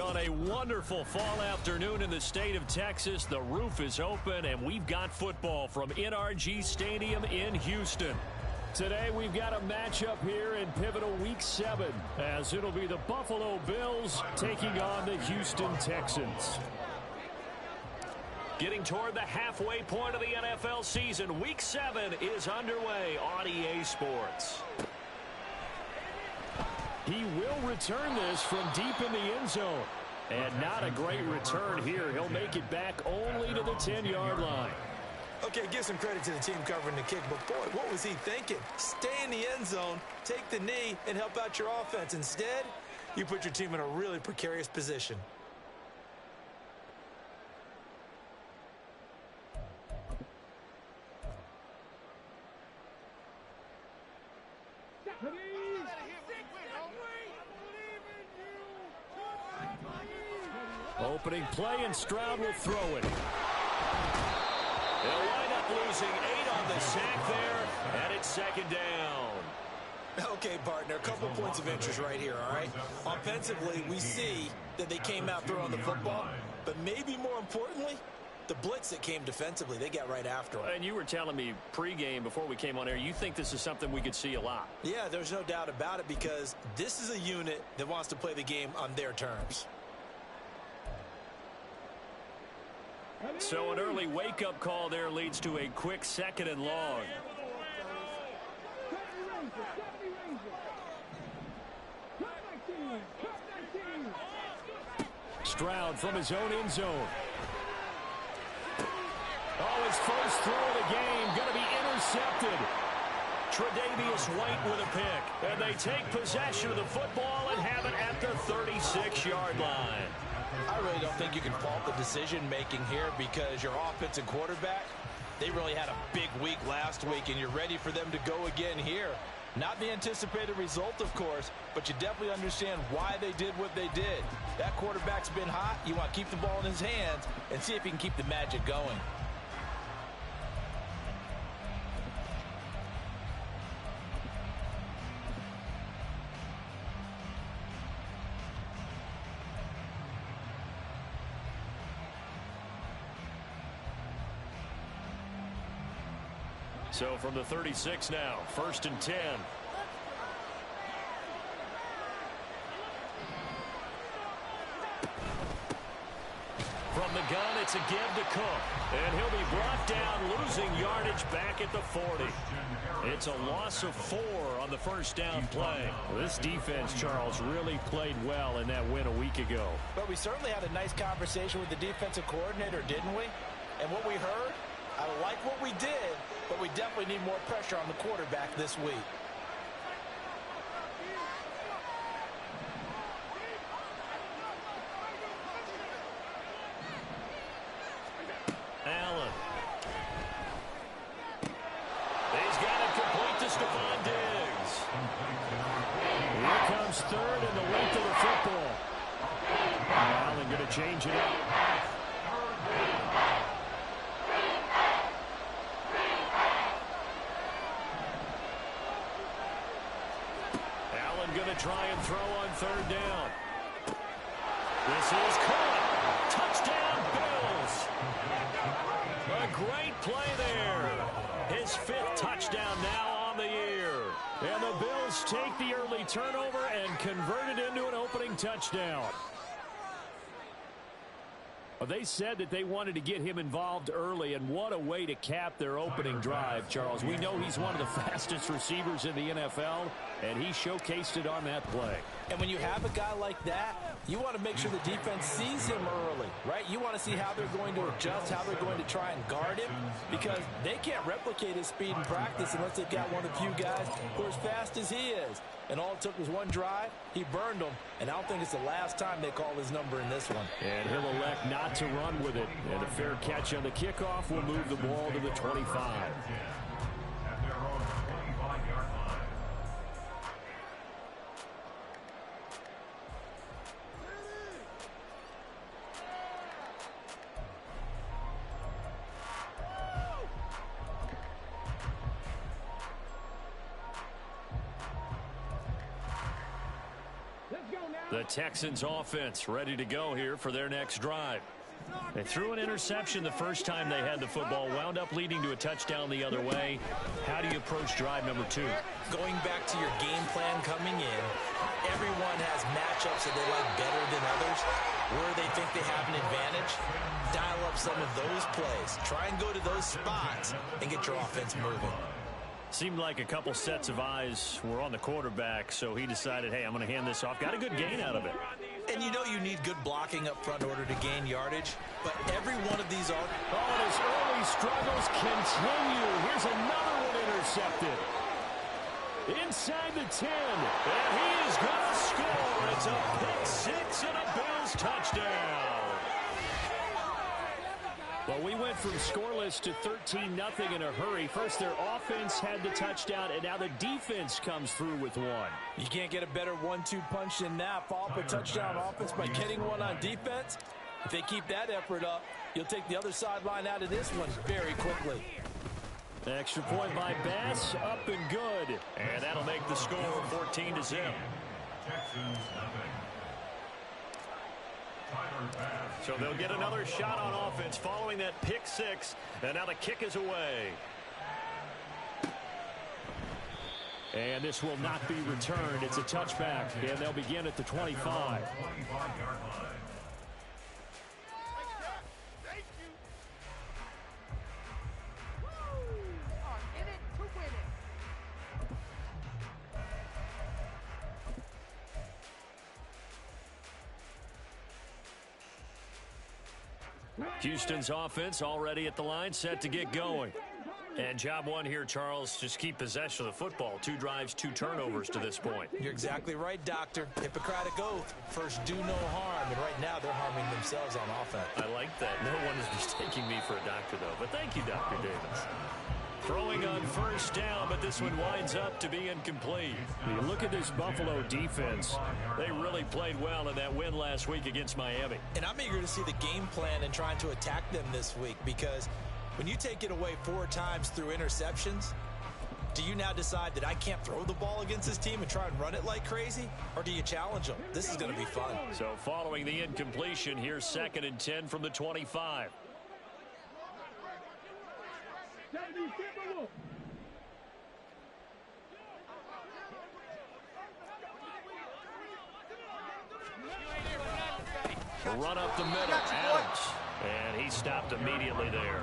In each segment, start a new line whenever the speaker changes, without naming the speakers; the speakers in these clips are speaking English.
On a wonderful fall afternoon in the state of Texas, the roof is open, and we've got football from NRG Stadium in Houston. Today, we've got a matchup here in pivotal Week 7, as it'll be the Buffalo Bills taking on the Houston Texans. Getting toward the halfway point of the NFL season, Week 7 is underway on EA Sports. He will return this from deep in the end zone. And not a great return here. He'll make it back only to the 10-yard line.
Okay, give some credit to the team covering the kick, but boy, what was he thinking? Stay in the end zone, take the knee, and help out your offense. Instead, you put your team in a really precarious position.
Opening play, and Stroud will throw it. They'll wind up losing 8 on the sack there, and it's second down.
Okay, partner, a couple points of interest right here, all right? Offensively, we see that they came out throwing the football, but maybe more importantly, the blitz that came defensively, they got right after them.
And you were telling me pregame before we came on air, you think this is something we could see a lot.
Yeah, there's no doubt about it, because this is a unit that wants to play the game on their terms.
So an early wake-up call there leads to a quick 2nd and long. Stroud from his own end zone. Oh, his first throw of the game going to be intercepted. Tre'Davious White with a pick. And they take possession of the football and have it at the 36-yard line.
I really don't think you can fault the decision-making here, because your offensive quarterback, they really had a big week last week, and you're ready for them to go again here. Not the anticipated result, of course, but you definitely understand why they did what they did. That quarterback's been hot. You want to keep the ball in his hands and see if he can keep the magic going.
So from the 36 now, 1st and 10. From the gun, it's a give to Cook. And he'll be brought down, losing yardage back at the 40. It's a loss of 4 on the first down play. This defense, Charles, really played well in that win a week ago.
But we certainly had a nice conversation with the defensive coordinator, didn't we? And what we heard, I like what we did, but we definitely need more pressure on the quarterback this week.
Allen. He's got it complete to Stephon Diggs. Here comes 3rd and the length of the football. Allen going to change it up. Going to try and throw on 3rd down. This is caught. Touchdown, Bills. A great play there. His 5th touchdown now on the year. And the Bills take the early turnover and convert it into an opening touchdown. Well, they said that they wanted to get him involved early, and what a way to cap their opening drive, Charles. We know he's one of the fastest receivers in the NFL, and he showcased it on that play.
And when you have a guy like that, you want to make sure the defense sees him early, right? You want to see how they're going to adjust, how they're going to try and guard him, because they can't replicate his speed in practice unless they've got one of the few guys who are as fast as he is. And all it took was one drive. He burned them, and I don't think it's the last time they call his number in this one.
And he'll elect not to run with it. And a fair catch on the kickoff will move the ball to the 25.
Let's go now.
The Texans offense ready to go here for their next drive. They threw an interception the first time they had the football, wound up leading to a touchdown the other way. How do you approach drive number 2?
Going back to your game plan coming in, everyone has matchups that they like better than others, where they think they have an advantage. Dial up some of those plays. Try and go to those spots and get your offense moving.
Seemed like a couple sets of eyes were on the quarterback, so he decided, hey, I'm going to hand this off. Got a good gain out of it.
And you know you need good blocking up front in order to gain yardage, but every one of these are...
Oh, and his early struggles continue. Here's another one intercepted. Inside the 10, and he is going to score. It's a pick 6 and a Bills touchdown. Well, we went from scoreless to 13-0 in a hurry. First, their offense had the touchdown, and now the defense comes through with one.
You can't get a better 1-2 punch than that. Follow up a touchdown offense by getting one on defense. If they keep that effort up, you'll take the other sideline out of this one very quickly.
Extra point by Bass, up and good. And that'll make the score 14-0. So they'll get another shot on offense following that pick 6. And now the kick is away. And this will not be returned. It's a touchback, and they'll begin at the 25. Houston's offense already at the line, set to get going. And job one here, Charles, just keep possession of the football. 2 drives, 2 turnovers to this point.
You're exactly right, Doctor. Hippocratic oath. First, do no harm. And right now, they're harming themselves on offense.
I like that. No one is mistaking me for a doctor, though. But thank you, Dr. Davis. Throwing on first down, but this one winds up to be incomplete. You look at this Buffalo defense. They really played well in that win last week against Miami.
And I'm eager to see the game plan and trying to attack them this week, because when you take it away 4 times through interceptions, do you now decide that I can't throw the ball against this team and try and run it like crazy? Or do you challenge them? This is going to be fun.
So following the incompletion, here's 2nd and 10 from the 25. Run up the middle, Adams. And he stopped immediately there.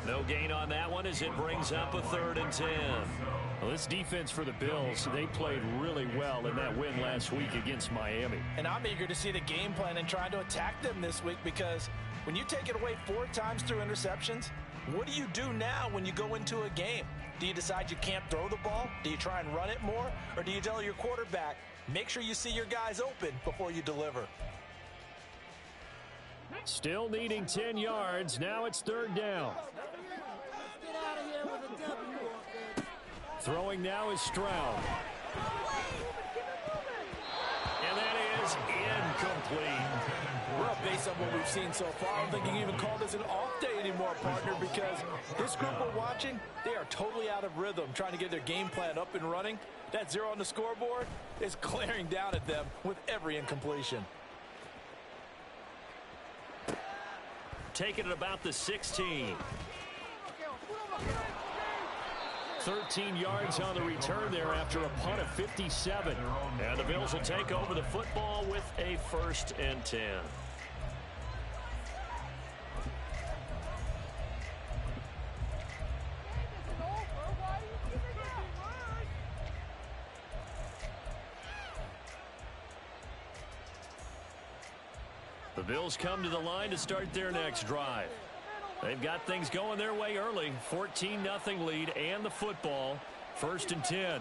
No gain on that one as it brings up a 3rd and 10. Well, this defense for the Bills, they played really well in that win last week against Miami.
And I'm eager to see the game plan and trying to attack them this week, because when you take it away 4 times through interceptions, what do you do now when you go into a game? Do you decide you can't throw the ball? Do you try and run it more? Or do you tell your quarterback, make sure you see your guys open before you deliver?
Still needing 10 yards. Now it's 3rd down. Throwing now is Stroud. And that is incomplete.
Well, based on what we've seen so far, I don't think you can even call this an off day anymore, partner, because this group we're watching, they are totally out of rhythm, trying to get their game plan up and running. That 0 on the scoreboard is glaring down at them with every incompletion.
Taking it about the 16. 13 yards on the return there after a punt of 57. And the Bills will take over the football with a 1st and 10. The Bills come to the line to start their next drive. They've got things going their way early. 14-0 lead and the football. 1st and 10.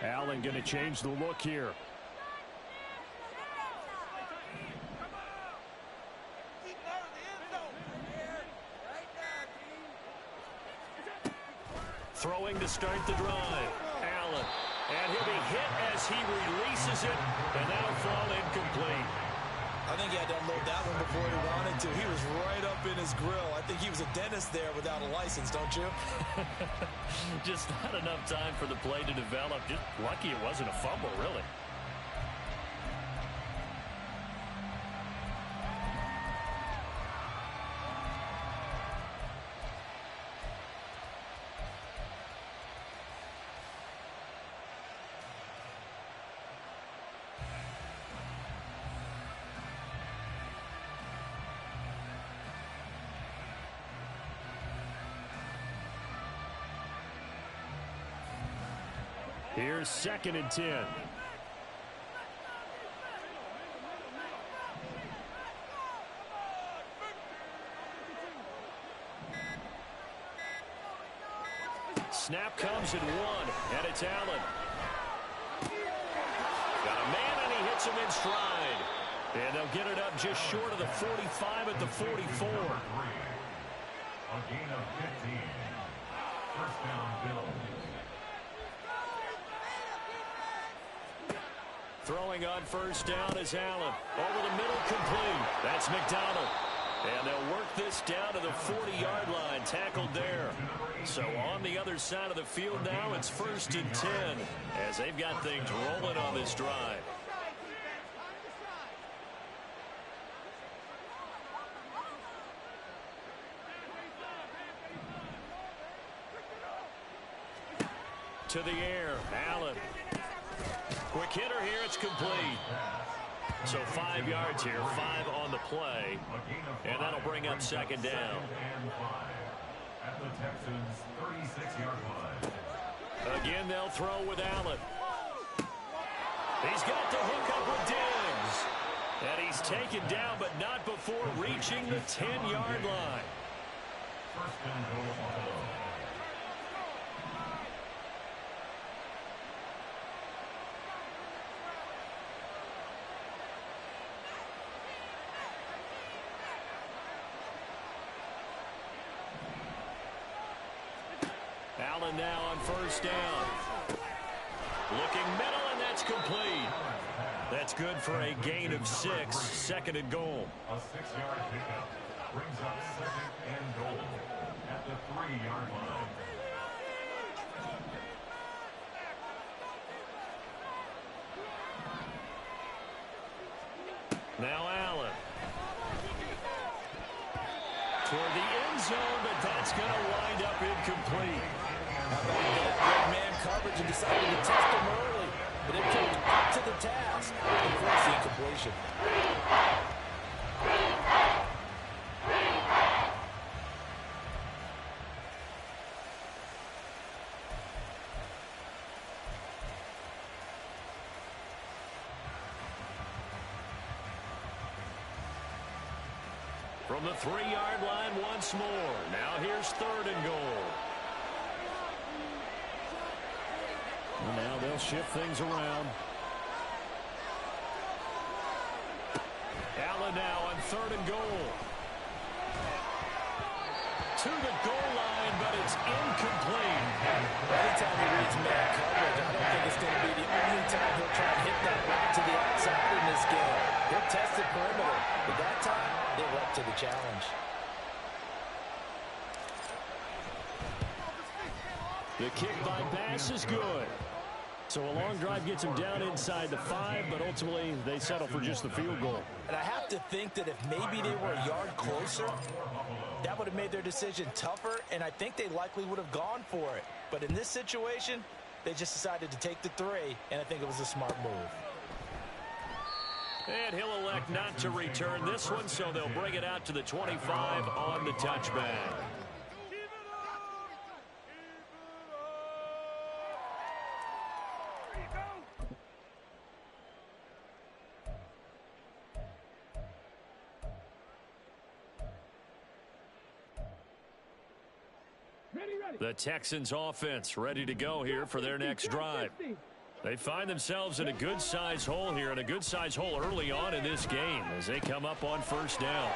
Allen going to change the look here. Throwing to start the drive. Allen. And he'll be hit as he releases it. And that'll fall incomplete.
I think he had to unload that one before he wanted to. He was right up in his grill. I think he was a dentist there without a license, don't you?
Just not enough time for the play to develop. Just lucky it wasn't a fumble, really. Here's 2nd and 10. Snap comes in 1, and it's Allen. Got a man, and he hits him in stride. And they'll get it up just short of the 45 at the 44.
A gain of 15. First down, Bills.
Throwing on first down is Allen. Over the middle, complete. That's McDonald. And they'll work this down to the 40-yard line, tackled there. So on the other side of the field now, it's 1st and 10 as they've got things rolling on this drive. To the air, Allen. Quick hitter here, it's complete. So 5 yards here, 5 on the play, and that'll bring up 2nd down.
At the Texans' 36-yard line.
Again, they'll throw with Allen. He's got the hook up with Diggs. And he's taken down, but not before reaching the 10-yard line.
First and goal, Buffalo.
Allen now on first down. Looking middle, and that's complete. That's good for a gain of 6, 2nd and goal.
A 6-yard pickup brings up 2nd and goal at the 3-yard line.
Now Allen. Toward the end zone, but that's going to wind up incomplete.
That man coverage and decided to test him early, but it came up to the task and forced the incompletion.
From the 3-yard line once more. Now here's 3rd and goal. And now they'll shift things around. Allen now on 3rd and goal. To the goal line, but it's incomplete.
Anytime he reads man coverage, I don't think it's going to be the only time he'll try to hit that route to the outside in this game. He'll test the perimeter, but that time, they were up to the challenge.
The kick by Bass is good. So a long drive gets him down inside the 5, but ultimately they settle for just the field goal.
And I have to think that if maybe they were a yard closer, that would have made their decision tougher, and I think they likely would have gone for it. But in this situation, they just decided to take the 3, and I think it was a smart move.
And he'll elect not to return this one, so they'll bring it out to the 25 on the touchback. The Texans offense ready to go here for their next drive. They find themselves in a good-sized hole here, and a good-sized hole early on in this game as they come up on first down.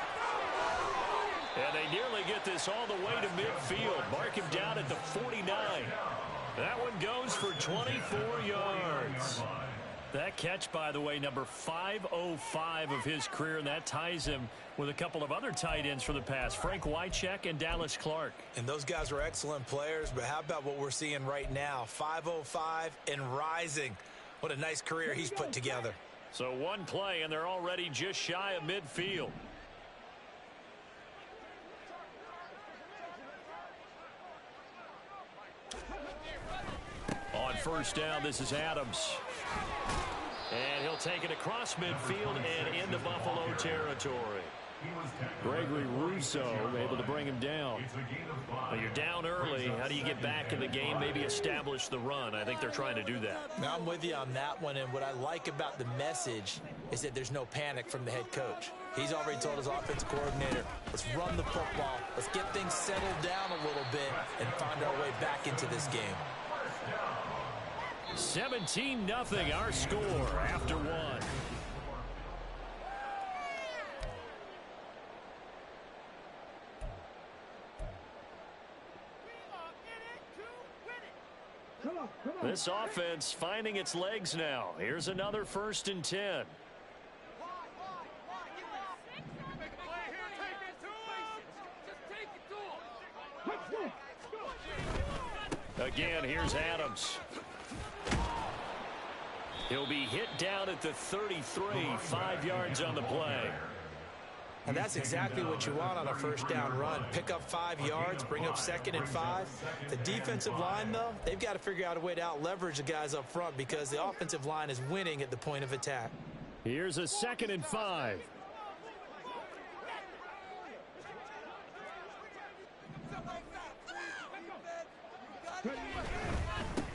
And they nearly get this all the way to midfield. Mark him down at the 49. That one goes for 24 yards. That catch, by the way, number 505 of his career, and that ties him with a couple of other tight ends for the past, Frank Wycheck and Dallas Clark.
And those guys are excellent players, but how about what we're seeing right now? 505 and rising. What a nice career he's put together.
So one play, and they're already just shy of midfield. On first down, this is Adams. And he'll take it across midfield and into Buffalo territory. Gregory Rousseau able to bring him down. Well, you're down early. How do you get back in the game? Maybe establish the run. I think they're trying to do that.
Now, I'm with you on that one, and what I like about the message is that there's no panic from the head coach. He's already told his offensive coordinator, let's run the football, let's get things settled down a little bit and find our way back into this game.
17-0 our score after one. This offense finding its legs now. Here's another 1st and 10. Again, here's Adams. He'll be hit down at the 33, 5 yards on the play.
And that's exactly what you want on a 1st down run. Pick up 5 yards, bring up 2nd and 5. The defensive line, though, they've got to figure out a way to out-leverage the guys up front because the offensive line is winning at the point of attack.
Here's a 2nd and 5.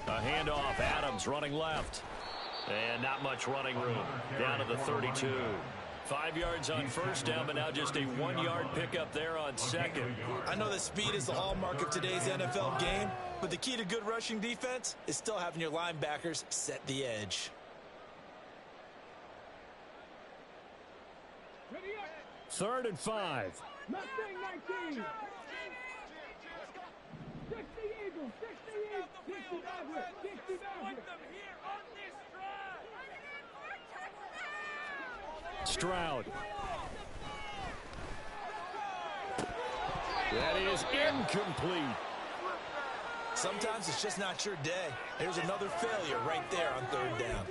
A handoff, Adams running left. And not much running room. Down to the 32. 5 yards on 1st down, but now just a 1-yard pickup there on 2nd.
I know that speed is the hallmark of today's NFL game, but the key to good rushing defense is still having your linebackers set the edge.
Third and 5.
Mustang 19. 60 Eagles, 60 Maverick, 60 Maverick.
Stroud. That is incomplete.
Sometimes it's just not your day. There's another failure right there on 3rd down.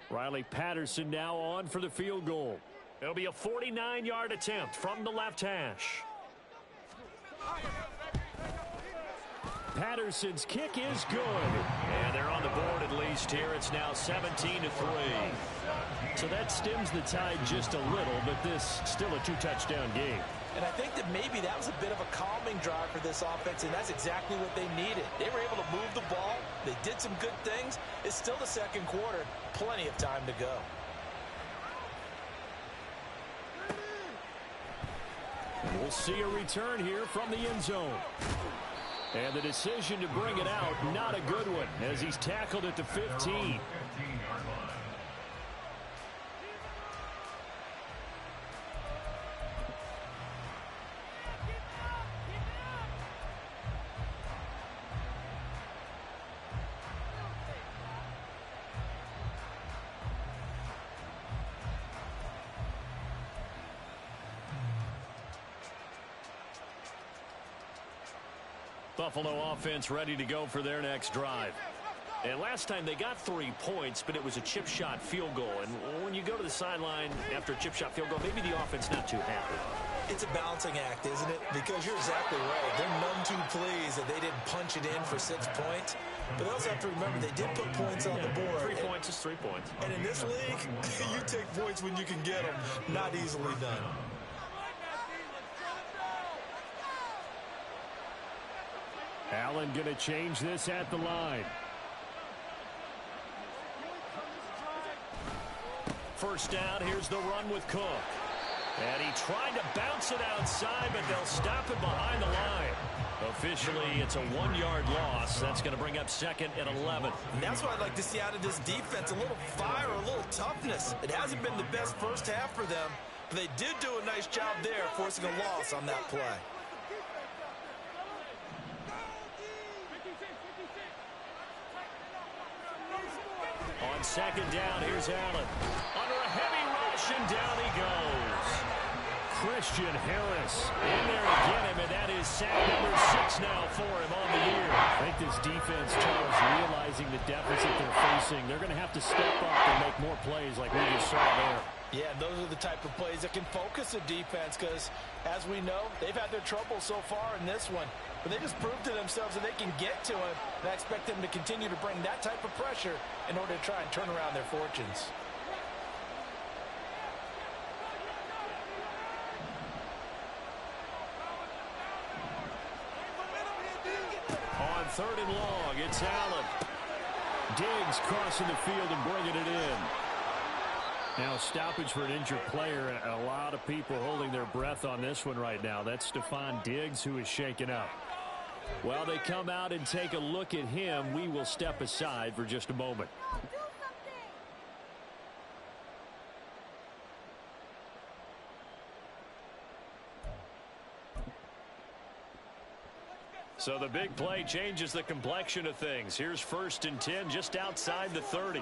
Riley Patterson now on for the field goal. It'll be a 49-yard attempt from the left hash. Patterson's kick is good. And they're on the board at least here. It's now 17-3. So that stems the tide just a little, but this still a 2-touchdown game.
And I think that maybe that was a bit of a calming drive for this offense, and that's exactly what they needed. They were able to move the ball. They did some good things. It's still the 2nd quarter. Plenty of time to go.
We'll see a return here from the end zone. And the decision to bring it out, not a good one, as he's tackled at the 15. Buffalo offense ready to go for their next drive. And last time they got 3 points, but it was a chip shot field goal. And when you go to the sideline after a chip shot field goal, maybe the offense not too happy.
It's a balancing act, isn't it? Because you're exactly right. They're none too pleased that they didn't punch it in for 6 points. But they also have to remember they did put points on the board.
3 points is 3 points.
And in this league, you take points when you can get them. Not easily done.
Allen going to change this at the line. First down, here's the run with Cook. And he tried to bounce it outside, but they'll stop it behind the line. Officially, it's a 1-yard loss. That's going to bring up 2nd and 11.
And that's what I'd like to see out of this defense, a little fire, a little toughness. It hasn't been the best first half for them, but they did do a nice job there forcing a loss on that play.
On 2nd down, here's Allen. Under a heavy rush, and down he goes. Christian Harris in there to get him, and that is sack number 6 now for him on the year. I think this defense, Charles, realizing the deficit they're facing, they're going to have to step up and make more plays like we just saw there.
Yeah, those are the type of plays that can focus a defense because, as we know, they've had their trouble so far in this one. But they just proved to themselves that they can get to him, and I expect them to continue to bring that type of pressure in order to try and turn around their fortunes.
On 3rd and long, it's Allen. Diggs crossing the field and bringing it in. Now stoppage for an injured player. A lot of people holding their breath on this one right now. That's Stephon Diggs who is shaken up. While they come out and take a look at him, we will step aside for just a moment. So the big play changes the complexion of things. Here's 1st and 10 just outside the 30.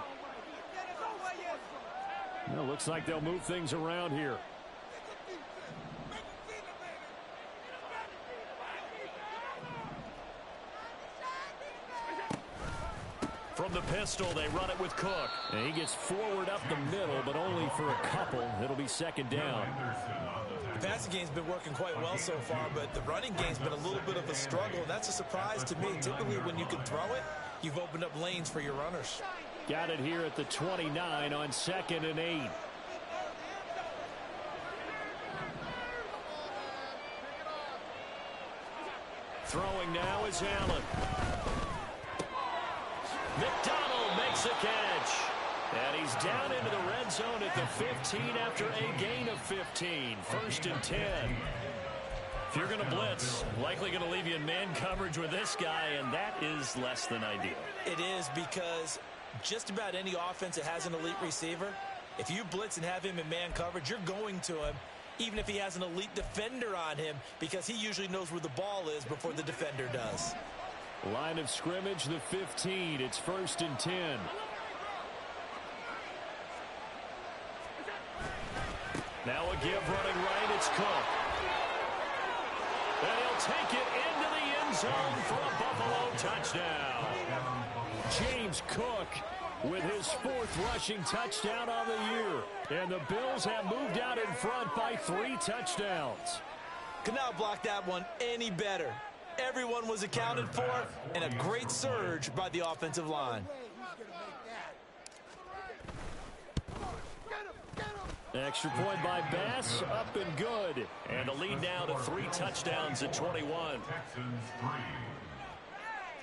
Well, looks like they'll move things around here. From the pistol, they run it with Cook. And he gets forward up the middle, but only for a couple. It'll be 2nd down.
The passing game's been working quite well so far, but the running game's been a little bit of a struggle. And that's a surprise to me. Typically, when you can throw it, you've opened up lanes for your runners.
Got it here at the 29 on 2nd and 8. Throwing now is Allen. McDonald makes a catch. And he's down into the red zone at the 15 after a gain of 15. 1st and 10. If you're going to blitz, likely going to leave you in man coverage with this guy, and that is less than ideal.
It is, because just about any offense that has an elite receiver, if you blitz and have him in man coverage, you're going to him, even if he has an elite defender on him, because he usually knows where the ball is before the defender does.
Line of scrimmage, the 15. It's 1st and 10. Now a give running right. It's Cook. And he'll take it into the end zone for a Buffalo touchdown. James Cook with his 4th rushing touchdown on the year. And the Bills have moved out in front by 3 touchdowns.
Could not block that one any better. Everyone was accounted for, and a great surge by the offensive line.
Extra point by Bass, up and good. And the lead now to 3 touchdowns at 21.
Texans 3.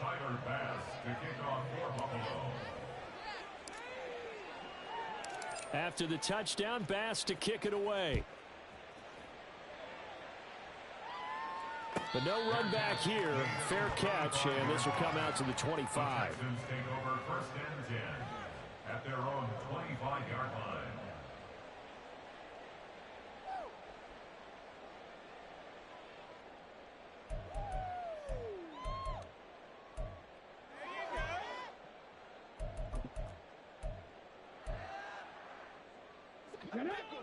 Tyler Bass to kick off for Buffalo.
After the touchdown, Bass to kick it away. But no run back here. Fair catch, and this will come out to the 25.
Texans take over 1st and 10 at their own 25-yard line.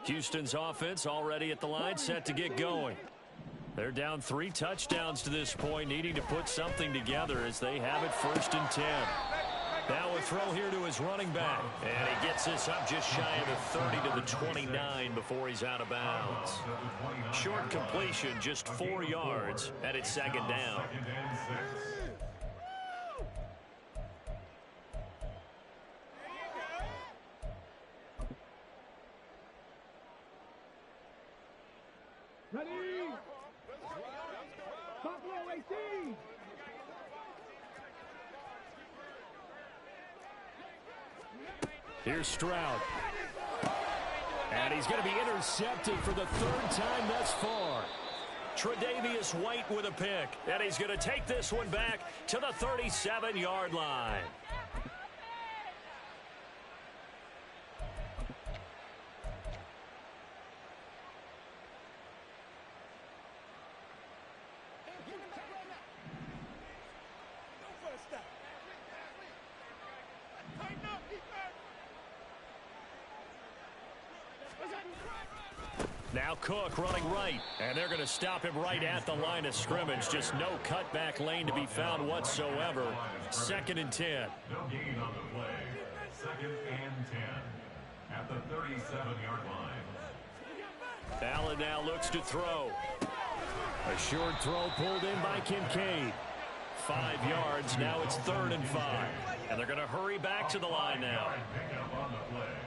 Houston's offense already at the line, set to get going. They're down 3 touchdowns to this point, needing to put something together as they have it 1st and 10. Now a throw here to his running back. And he gets this up just shy of the 30 to the 29 before he's out of bounds. Short completion, just 4 yards, and it's 2nd down.
Ready? Buffalo 18.
Here's Stroud. And he's going to be intercepted for the 3rd time thus far. Tre'Davious White with a pick. And he's going to take this one back to the 37-yard line. Now Cook running right, and they're going to stop him right at the line of scrimmage. Just no cutback lane to be found whatsoever. 2nd and 10.
No gain on the play. 2nd and 10 at the 37-yard line.
Allen now looks to throw. A short throw pulled in by Kincaid. 5 yards. Now it's 3rd and 5. And they're going to hurry back to the line now.
Pickup on the play.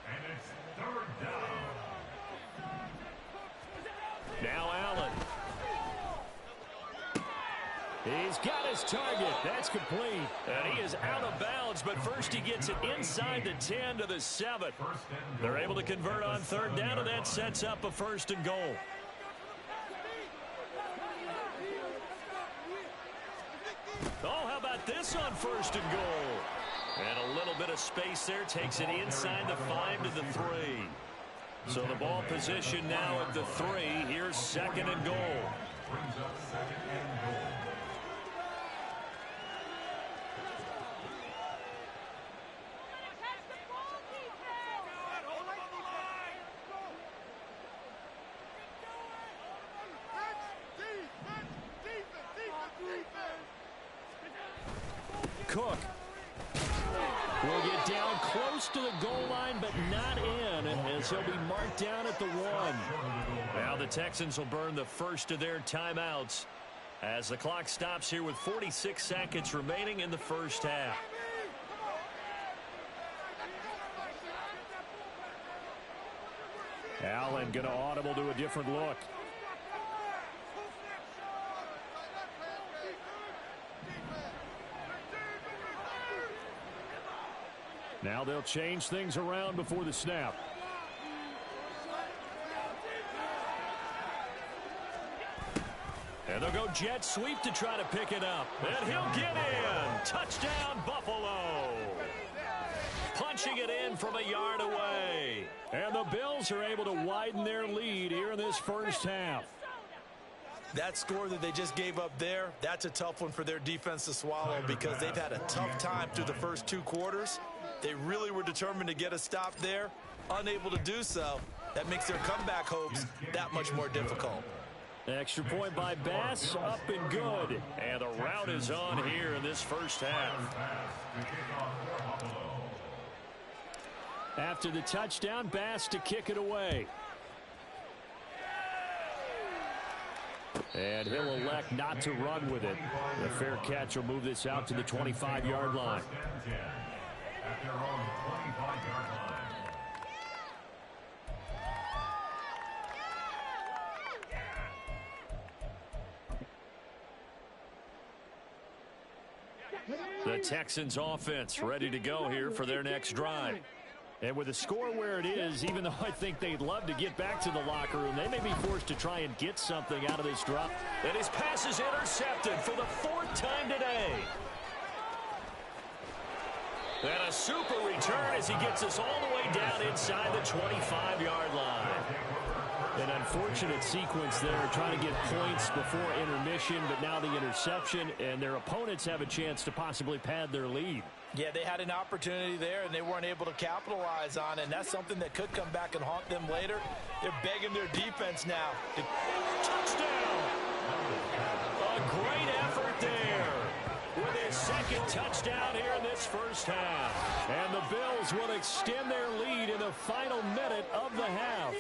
And it's 3rd down.
Now Allen. He's got his target. That's complete. And he is out of bounds, but first he gets it inside the 10 to the 7. They're able to convert on 3rd down, and that sets up a 1st and goal. Oh, how about this on 1st and goal? And a little bit of space there takes it inside the 5 to the 3. So the ball position now at the 3. Here's 2nd and goal.
Brings up 2nd and goal.
Cook will get down close to the goal line, but not in, as he'll be marked down at the 1. Now the Texans will burn the first of their timeouts as the clock stops here with 46 seconds remaining in the first half. Allen going to audible to a different look. Now they'll change things around before the snap. And they'll go jet sweep to try to pick it up. And he'll get in. Touchdown, Buffalo. Punching it in from a yard away. And the Bills are able to widen their lead here in this first half.
That score that they just gave up there, that's a tough one for their defense to swallow because they've had a tough time through the first 2 quarters. They really were determined to get a stop there, unable to do so. That makes their comeback hopes that much more difficult.
Extra point by Bass, up and good. And the route is on here in this first half. After the touchdown, Bass to kick it away. And he'll elect not to run with it. The fair catch will move this out to the 25-yard line.
At their own 25-yard line.
The Texans offense ready to go here for their next drive. And with the score where it is, even though I think they'd love to get back to the locker room, they may be forced to try and get something out of this drop. And his pass is intercepted for the 4th time today. And a super return as he gets us all the way down inside the 25-yard line. An unfortunate sequence there, trying to get points before intermission, but now the interception, and their opponents have a chance to possibly pad their lead.
Yeah, they had an opportunity there, and they weren't able to capitalize on it, and that's something that could come back and haunt them later. They're begging their defense now.
Touchdown! A great effort there with his 2nd touchdown here in this first half. And the Bills will extend their lead in the final minute of the half.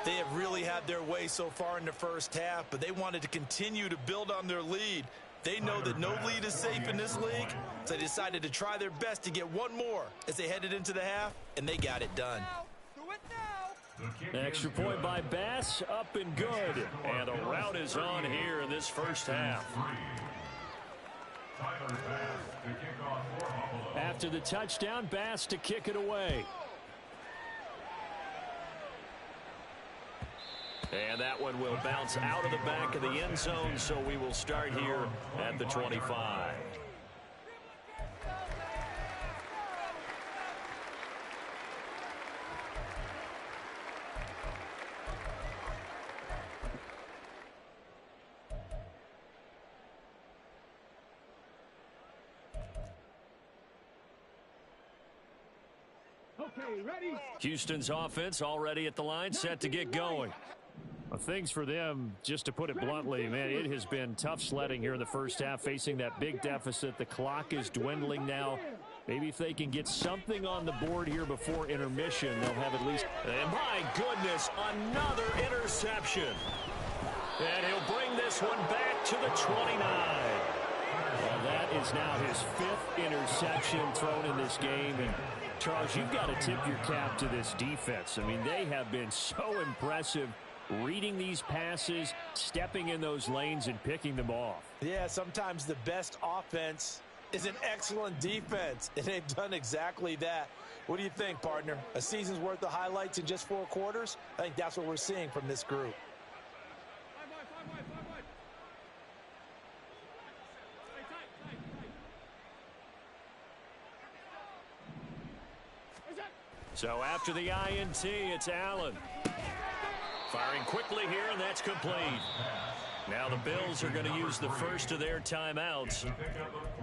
They have really had their way so far in the first half, but they wanted to continue to build on their lead. They know that no lead is safe in this league, so they decided to try their best to get one more as they headed into the half, and they got it done.
Extra point by Bass, up and good. And the route is on here in this first half. After the touchdown, Bass to kick it away. And that one will bounce out of the back of the end zone, so we will start here at the 25.
Okay, ready?
Houston's offense already at the line, set to get going. Well, things for them, just to put it bluntly, man, it has been tough sledding here in the first half, facing that big deficit. The clock is dwindling now. Maybe if they can get something on the board here before intermission, they'll have at least... And my goodness, another interception. And he'll bring this one back to the 29. Well, that is now his 5th interception thrown in this game. And Charles, you've got to tip your cap to this defense. I mean, they have been so impressive reading these passes, stepping in those lanes, and picking them off.
Yeah, sometimes the best offense is an excellent defense, and they've done exactly that. What do you think, partner? A season's worth of highlights in just 4 quarters? I think that's what we're seeing from this group.
So after the INT, it's Allen. Firing quickly here, and that's complete. Now the Bills are going to use the first of their timeouts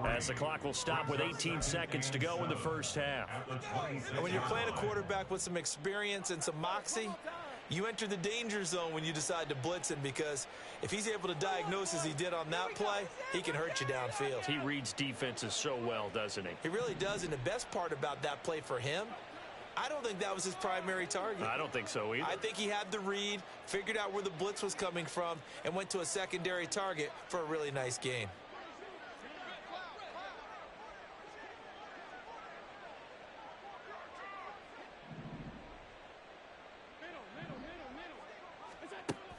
as the clock will stop with 18 seconds to go in the first half.
And when you're playing a quarterback with some experience and some moxie, you enter the danger zone when you decide to blitz him, because if he's able to diagnose as he did on that play, he can hurt you downfield.
He reads defenses so well, doesn't he?
He really does, and the best part about that play for him, I don't think that was his primary target.
I don't think so either.
I think he had the read, figured out where the blitz was coming from, and went to a secondary target for a really nice gain.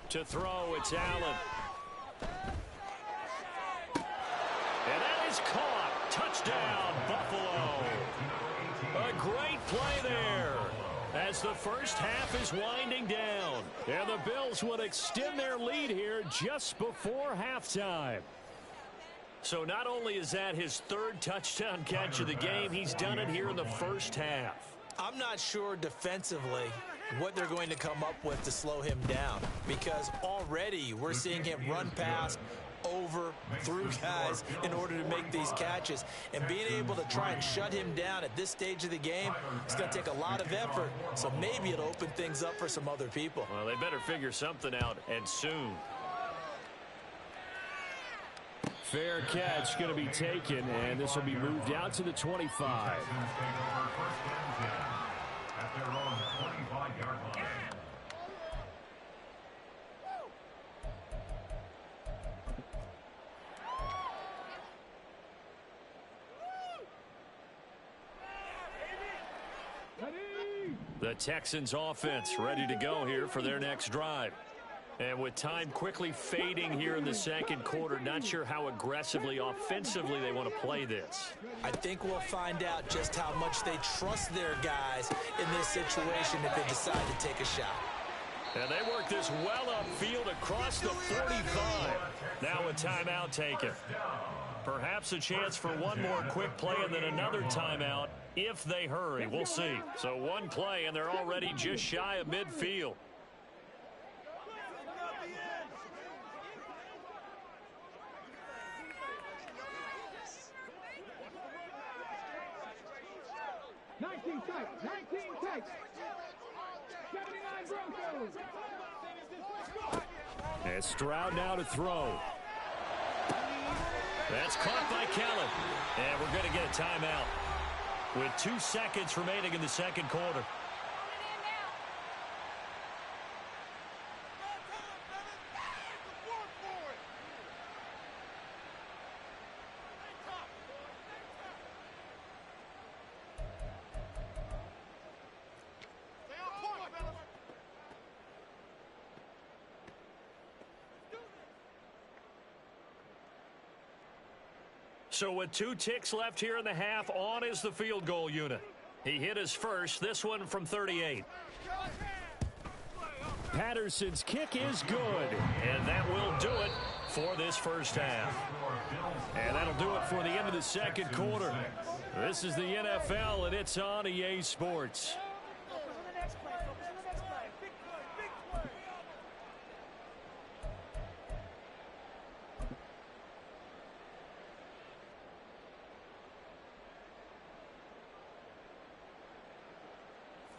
To throw, it's Allen. And that is caught. Touchdown, Buffalo. A great play there as the first half is winding down. And the Bills would extend their lead here just before halftime. So not only is that his 3rd touchdown catch of the game, he's done it here in the first half.
I'm not sure defensively what they're going to come up with to slow him down, because already we're seeing him run past, over, through guys in order to make these catches. And being able to try and shut him down at this stage of the game, it's going to take a lot of effort. So maybe it'll open things up for some other people.
Well, they better figure something out, and soon. Fair catch going to be taken, and this will be moved out to the 25.
At their own 25-yard line.
The Texans offense ready to go here for their next drive. And with time quickly fading here in the second quarter, not sure how aggressively, offensively they want to play this.
I think we'll find out just how much they trust their guys in this situation if they decide to take a shot.
And they work this well upfield across the 45. Now a timeout taken. Perhaps a chance for one more quick play and then another timeout if they hurry. We'll see. So one play, and they're already just shy of midfield. And Stroud now to throw. That's caught by Kellen. And we're going to get a timeout with 2 seconds remaining in the second quarter. So with 2 ticks left here in the half, on is the field goal unit. He hit his first, this one from 38. Patterson's kick is good, and that will do it for this first half. And that'll do it for the end of the second quarter. This is the NFL, and it's on EA Sports.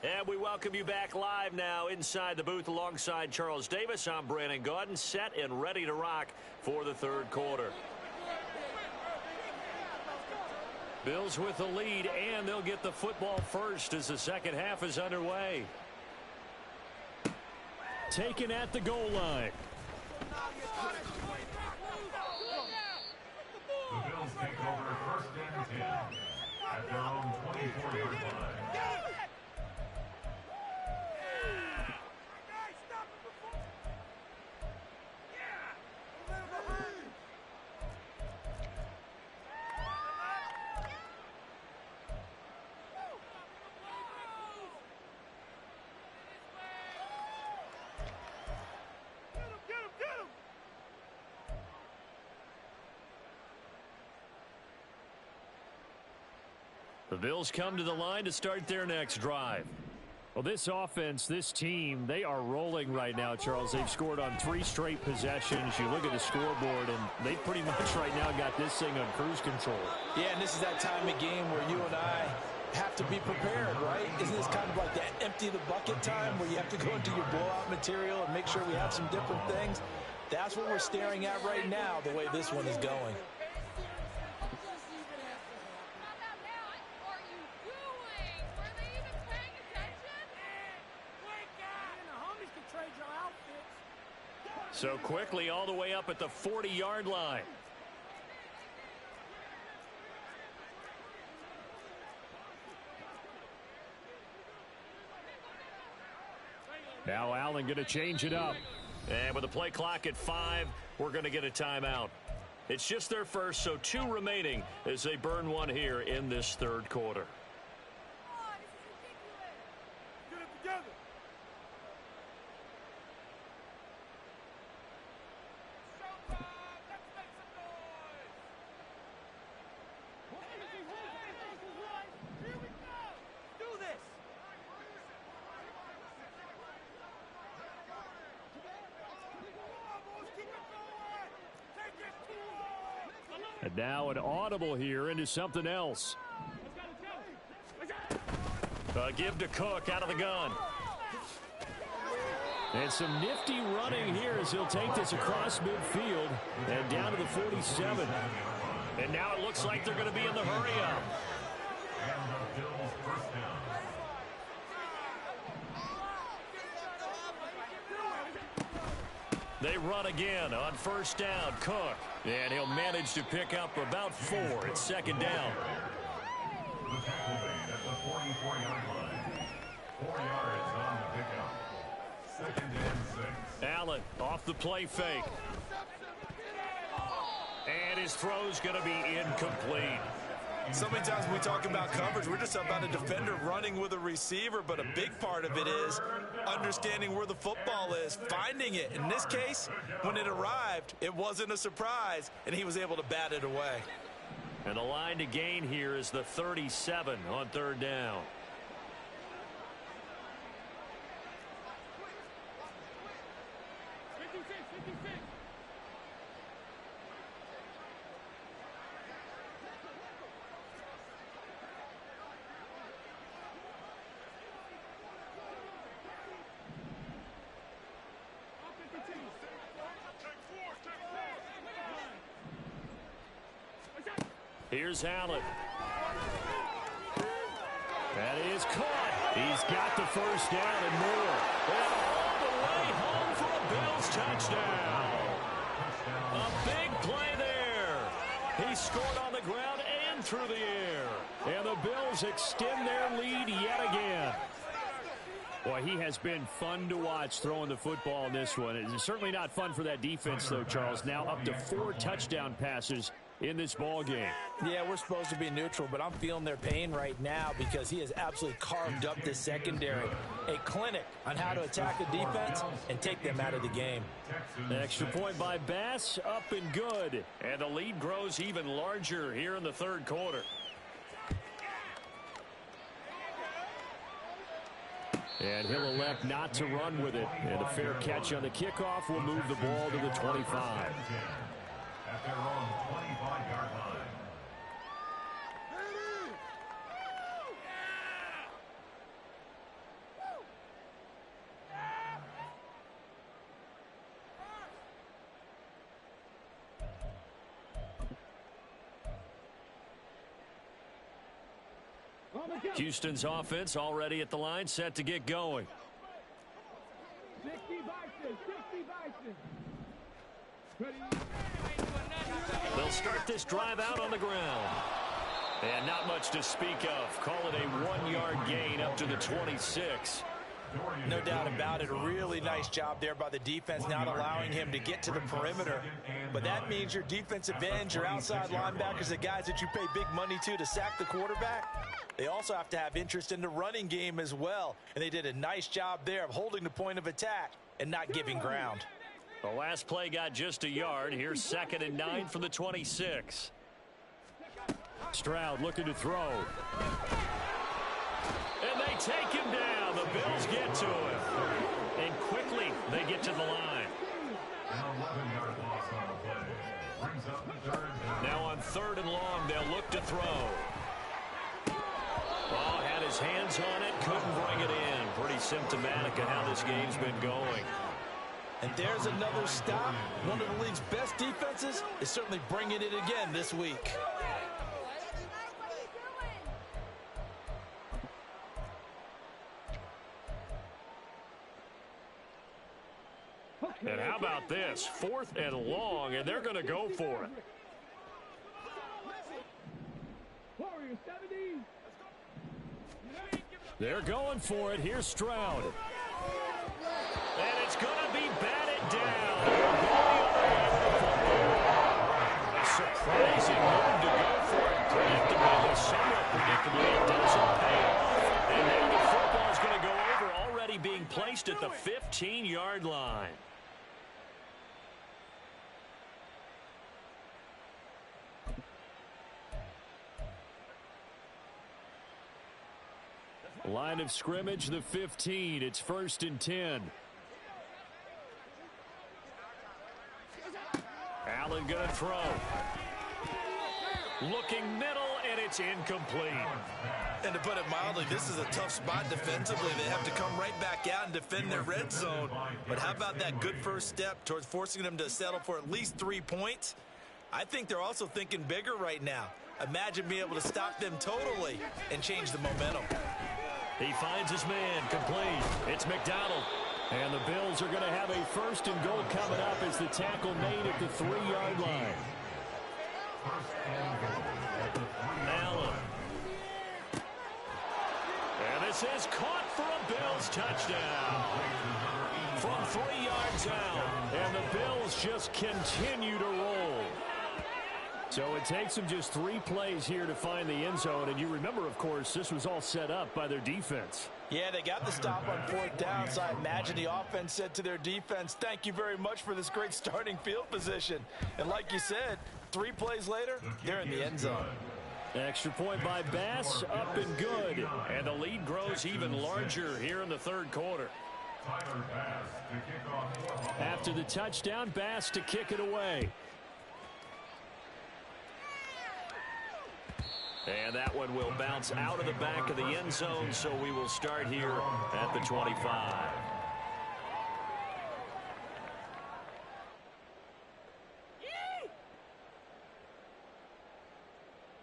And we welcome you back live now inside the booth alongside Charles Davis. I'm Brandon Gaudin, set and ready to rock for the third quarter. Bills with the lead, and they'll get the football first as the second half is underway. Taken at the goal line.
The Bills take over first and 10 at their own 24-yard line.
The Bills come to the line to start their next drive. Well, this offense, this team, they are rolling right now, Charles. They've scored on 3 straight possessions. You look at the scoreboard, and they pretty much right now got this thing on cruise control.
Yeah, and this is that time of game where you and I have to be prepared, right? Isn't this kind of like that empty the bucket time where you have to go into your blowout material and make sure we have some different things? That's what we're staring at right now, the way this one is going.
So quickly all the way up at the 40-yard line. Now Allen going to change it up. And with the play clock at 5, we're going to get a timeout. It's just their first, so 2 remaining as they burn one here in this third quarter. And now an audible here into something else. Give to Cook out of the gun. And some nifty running here as he'll take this across midfield and down to the 47. And now it looks like they're going to be in the hurry-up.
And the Bills first down.
They run again on first down. Cook. And he'll manage to pick up about 4 at second down.
The tackle made at the 44-yard line. 4 yards on the pickup. Second and 6.
Allen off the play fake. And his throw's going to be incomplete.
So many times when we talk about coverage, we're just about a defender running with a receiver, but a big part of it is understanding where the football is, finding it. In this case, when it arrived, it wasn't a surprise, and he was able to bat it away.
And the line to gain here is the 37 on third down. Here's Allen. That is caught. He's got the first down and more. And all the way home for a Bills touchdown. A big play there. He scored on the ground and through the air. And the Bills extend their lead yet again. Boy, he has been fun to watch throwing the football in this one. It's certainly not fun for that defense, though, Charles. Now up to 4 touchdown passes in this ball game.
Yeah, we're supposed to be neutral, but I'm feeling their pain right now because he has absolutely carved up this secondary. A clinic on how to attack the defense and take them out of the game.
Extra point by Bass, up and good. And the lead grows even larger here in the third quarter. And he'll elect not to run with it. And a fair catch on the kickoff will move the ball to the 25.
At their own 25-yard line.
Houston's offense already at the line, set to get going.
60 Vikings, 60 Vikings. Ready?
They'll start this drive out on the ground. And not much to speak of. Call it a 1-yard gain up to the 26.
No doubt about it. A really nice job there by the defense, not allowing him to get to the perimeter. But that means your defensive ends, your outside linebackers, the guys that you pay big money to sack the quarterback, they also have to have interest in the running game as well. And they did a nice job there of holding the point of attack and not giving ground.
The last play got just a yard. Here's 2nd and 9 from the 26. Stroud looking to throw. And they take him down. The Bills get to him. And quickly they get to the line. Now on 3rd and long, they'll look to throw. Oh, had his hands on it, couldn't bring it in. Pretty symptomatic of how this game's been going.
And there's another stop. One of the league's best defenses is certainly bringing it again this week.
And how about this? 4th and long, and they're going to go for it.
Warriors 70.
They're going for it. Here's Stroud. And it's going to be batted down. A surprising move to go for it. Predictably, somewhat predictably, it doesn't pay off. And now the football is going to go over, already being placed at the 15-yard line. Line of scrimmage, the 15. It's 1st and 10. Allen going to throw. Looking middle, and it's incomplete.
And to put it mildly, this is a tough spot defensively. They have to come right back out and defend their red zone. But how about that good first step towards forcing them to settle for at least 3 points? I think they're also thinking bigger right now. Imagine being able to stop them totally and change the momentum.
He finds his man, complete. It's McDonald. And the Bills are going to have a 1st and goal coming up as the tackle made at the 3-yard line. Allen. And this is caught for a Bills touchdown. From 3 yards out. And the Bills just continue to roll. So it takes them just 3 plays here to find the end zone. And you remember, of course, this was all set up by their defense.
Yeah, they got the stop on 4th down, so I imagine the offense said to their defense, thank you very much for this great starting field position. And like you said, 3 plays later, they're in the end zone.
Extra point by Bass, up and good. And the lead grows even larger here in the 3rd quarter. After the touchdown, Bass to kick it away. And that one will bounce out of the back of the end zone, so we will start here at the 25.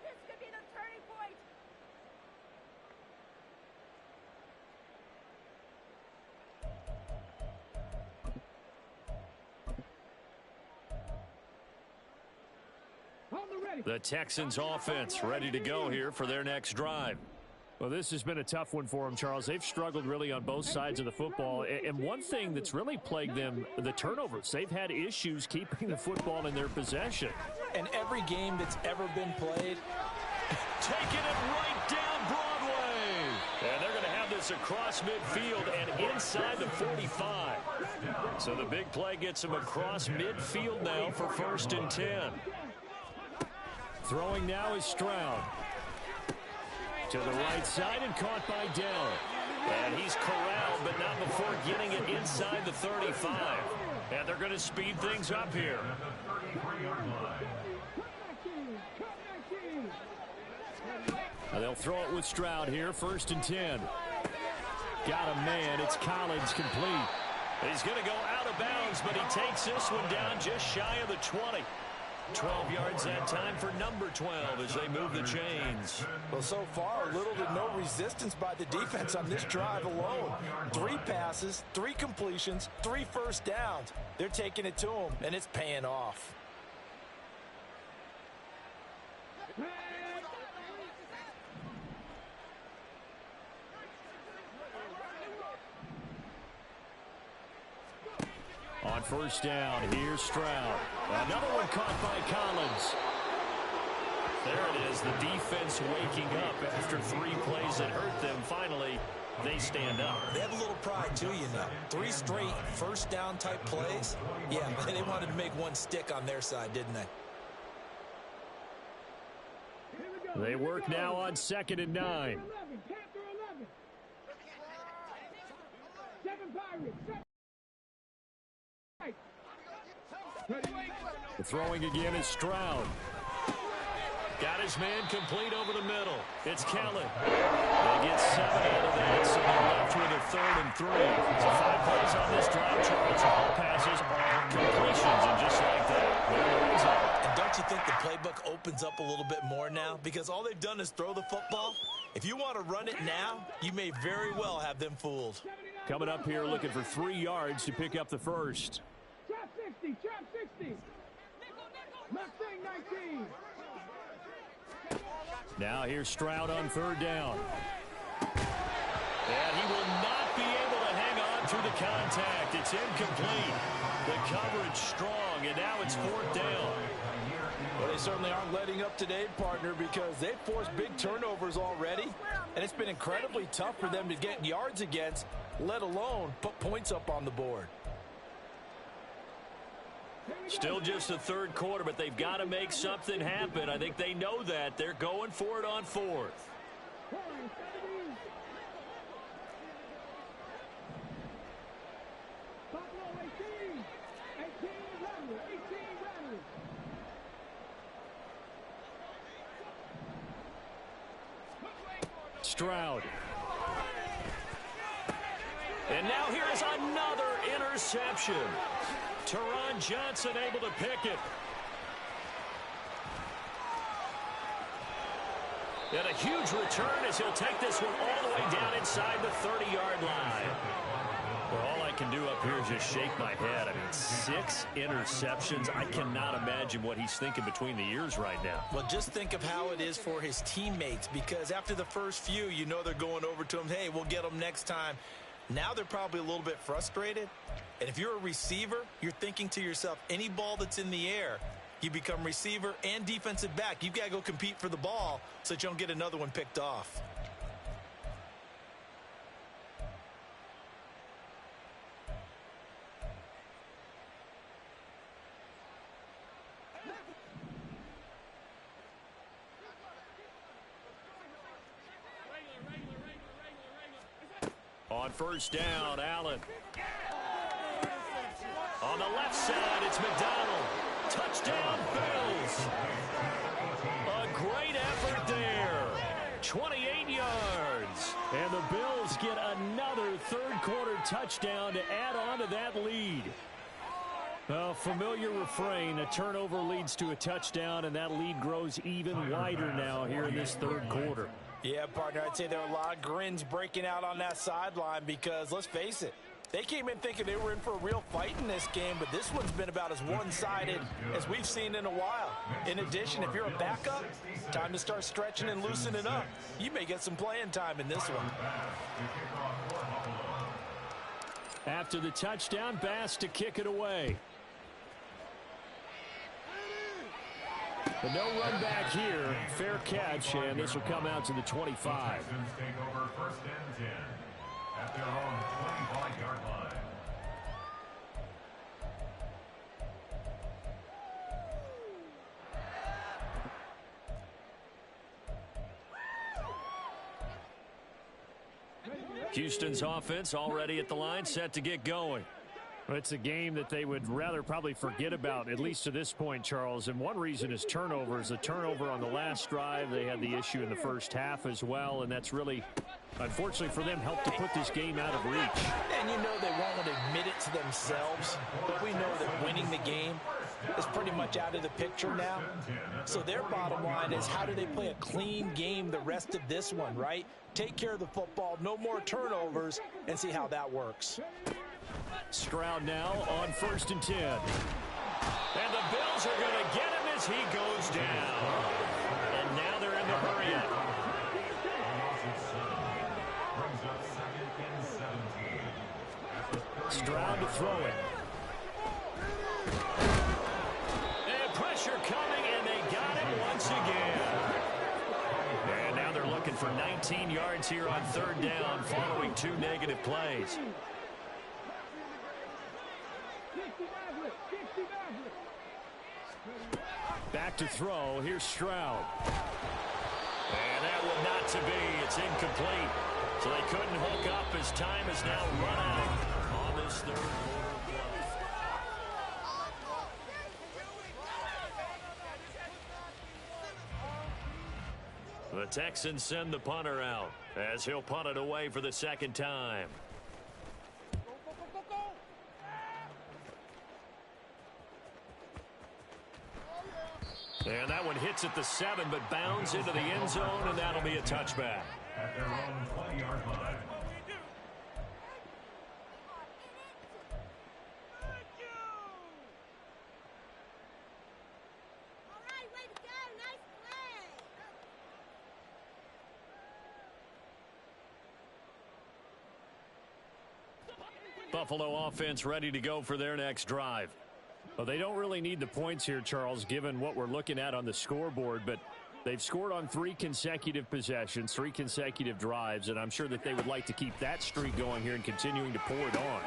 This could be the turning point.
The Texans offense ready to go here for their next drive. Well, this has been a tough one for them, Charles. They've struggled really on both sides of the football. And one thing that's really plagued them, the turnovers. They've had issues keeping the football in their possession.
And every game that's ever been played,
taking it right down Broadway. And they're going to have this across midfield and inside the 45. So the big play gets them across midfield now for 1st and 10. Throwing now is Stroud. To the right side and caught by Dell. And he's corralled, but not before getting it inside the 35. And they're going to speed things up here. And they'll throw it with Stroud here, 1st and 10. Got a man. It's Collins, complete. He's going to go out of bounds, but he takes this one down just shy of the 20. 12 yards that time for number 12 as they move the chains.
Well, so far, little to no resistance by the defense on this drive alone. 3 passes, 3 completions, 3 first downs. They're taking it to them, and it's paying off.
On first down, here's Stroud. Another one caught by Collins. There it is, the defense waking up after 3 plays that hurt them. Finally, they stand up.
They have a little pride, too, you know. 3 straight first down type plays. Yeah, they wanted to make one stick on their side, didn't they?
They work now on 2nd and 9. The throwing again is Stroud. Got his man complete over the middle. It's Kellen. They get 7 out of that, so they're left with a 3rd and 3. So 5 plays on this drive, Charles. All passes are completions, and just like that, they're in the red zone.
And don't you think the playbook opens up a little bit more now? Because all they've done is throw the football. If you want to run it now, you may very well have them fooled.
Coming up here looking for 3 yards to pick up the first.
Trap 60, trap 60. Mustang 19.
Now here's Stroud on 3rd down. And he will not be able to hang on through the contact. It's incomplete. The coverage strong, and now it's 4th down.
Well, they certainly aren't letting up today, partner, because they've forced big turnovers already, and it's been incredibly tough for them to get yards against, let alone put points up on the board.
Still just the 3rd quarter, but they've got to make something happen. I think they know that. They're going for it on 4th. Stroud. And now here is another interception. Teron Johnson able to pick it. And a huge return as he'll take this one all the way down inside the 30-yard line. Well, all I can do up here is just shake my head. I mean, 6 interceptions. I cannot imagine what he's thinking between the ears right now.
Well, just think of how it is for his teammates, because after the first few, you know they're going over to him, hey, we'll get them next time. Now they're probably a little bit frustrated. And if you're a receiver, you're thinking to yourself, any ball that's in the air, you become receiver and defensive back. You've got to go compete for the ball so that you don't get another one picked off.
On first down, Allen. On the left side, it's McDonald. Touchdown, Bills. A great effort there. 28 yards. And the Bills get another 3rd quarter touchdown to add on to that lead. A familiar refrain, a turnover leads to a touchdown, and that lead grows even wider now here in this 3rd quarter.
Yeah, partner, I'd say there are a lot of grins breaking out on that sideline because, let's face it, they came in thinking they were in for a real fight in this game, but this one's been about as one-sided as we've seen in a while. In addition, if you're a backup, time to start stretching and loosening up. You may get some playing time in this one.
After the touchdown, Bass to kick it away. But no run back here. Fair catch, and this will come out to the 25.
Texans take over 1st and 10 at their own 25-yard line.
Houston's offense already at the line, set to get going. It's a game that they would rather probably forget about, at least to this point, Charles. And one reason is turnovers. A turnover on the last drive. They had the issue in the first half as well, and that's really, unfortunately for them, helped to put this game out of reach.
And you know they won't admit it to themselves, but we know that winning the game is pretty much out of the picture now. So their bottom line is, how do they play a clean game the rest of this one, right? Take care of the football, no more turnovers, and see how that works.
Stroud now on 1st and 10. And the Bills are going to get him as he goes down. And now they're in the hurry-up. Stroud to throw it. And pressure coming, and they got it once again. And now they're looking for 19 yards here on 3rd down following 2 negative plays. Back to throw. Here's Stroud. And that will not to be. It's incomplete. So they couldn't hook up as time has now run out on this 3rd quarter play. The Texans send the punter out as he'll punt it away for the 2nd time. And that one hits at the 7, but bounds into the end zone, and that'll be a touchback.
At their own 20-yard line.
Buffalo offense ready to go for their next drive. Well, they don't really need the points here, Charles, given what we're looking at on the scoreboard, but they've scored on 3 consecutive possessions, 3 consecutive drives, and I'm sure that they would like to keep that streak going here and continuing to pour it on.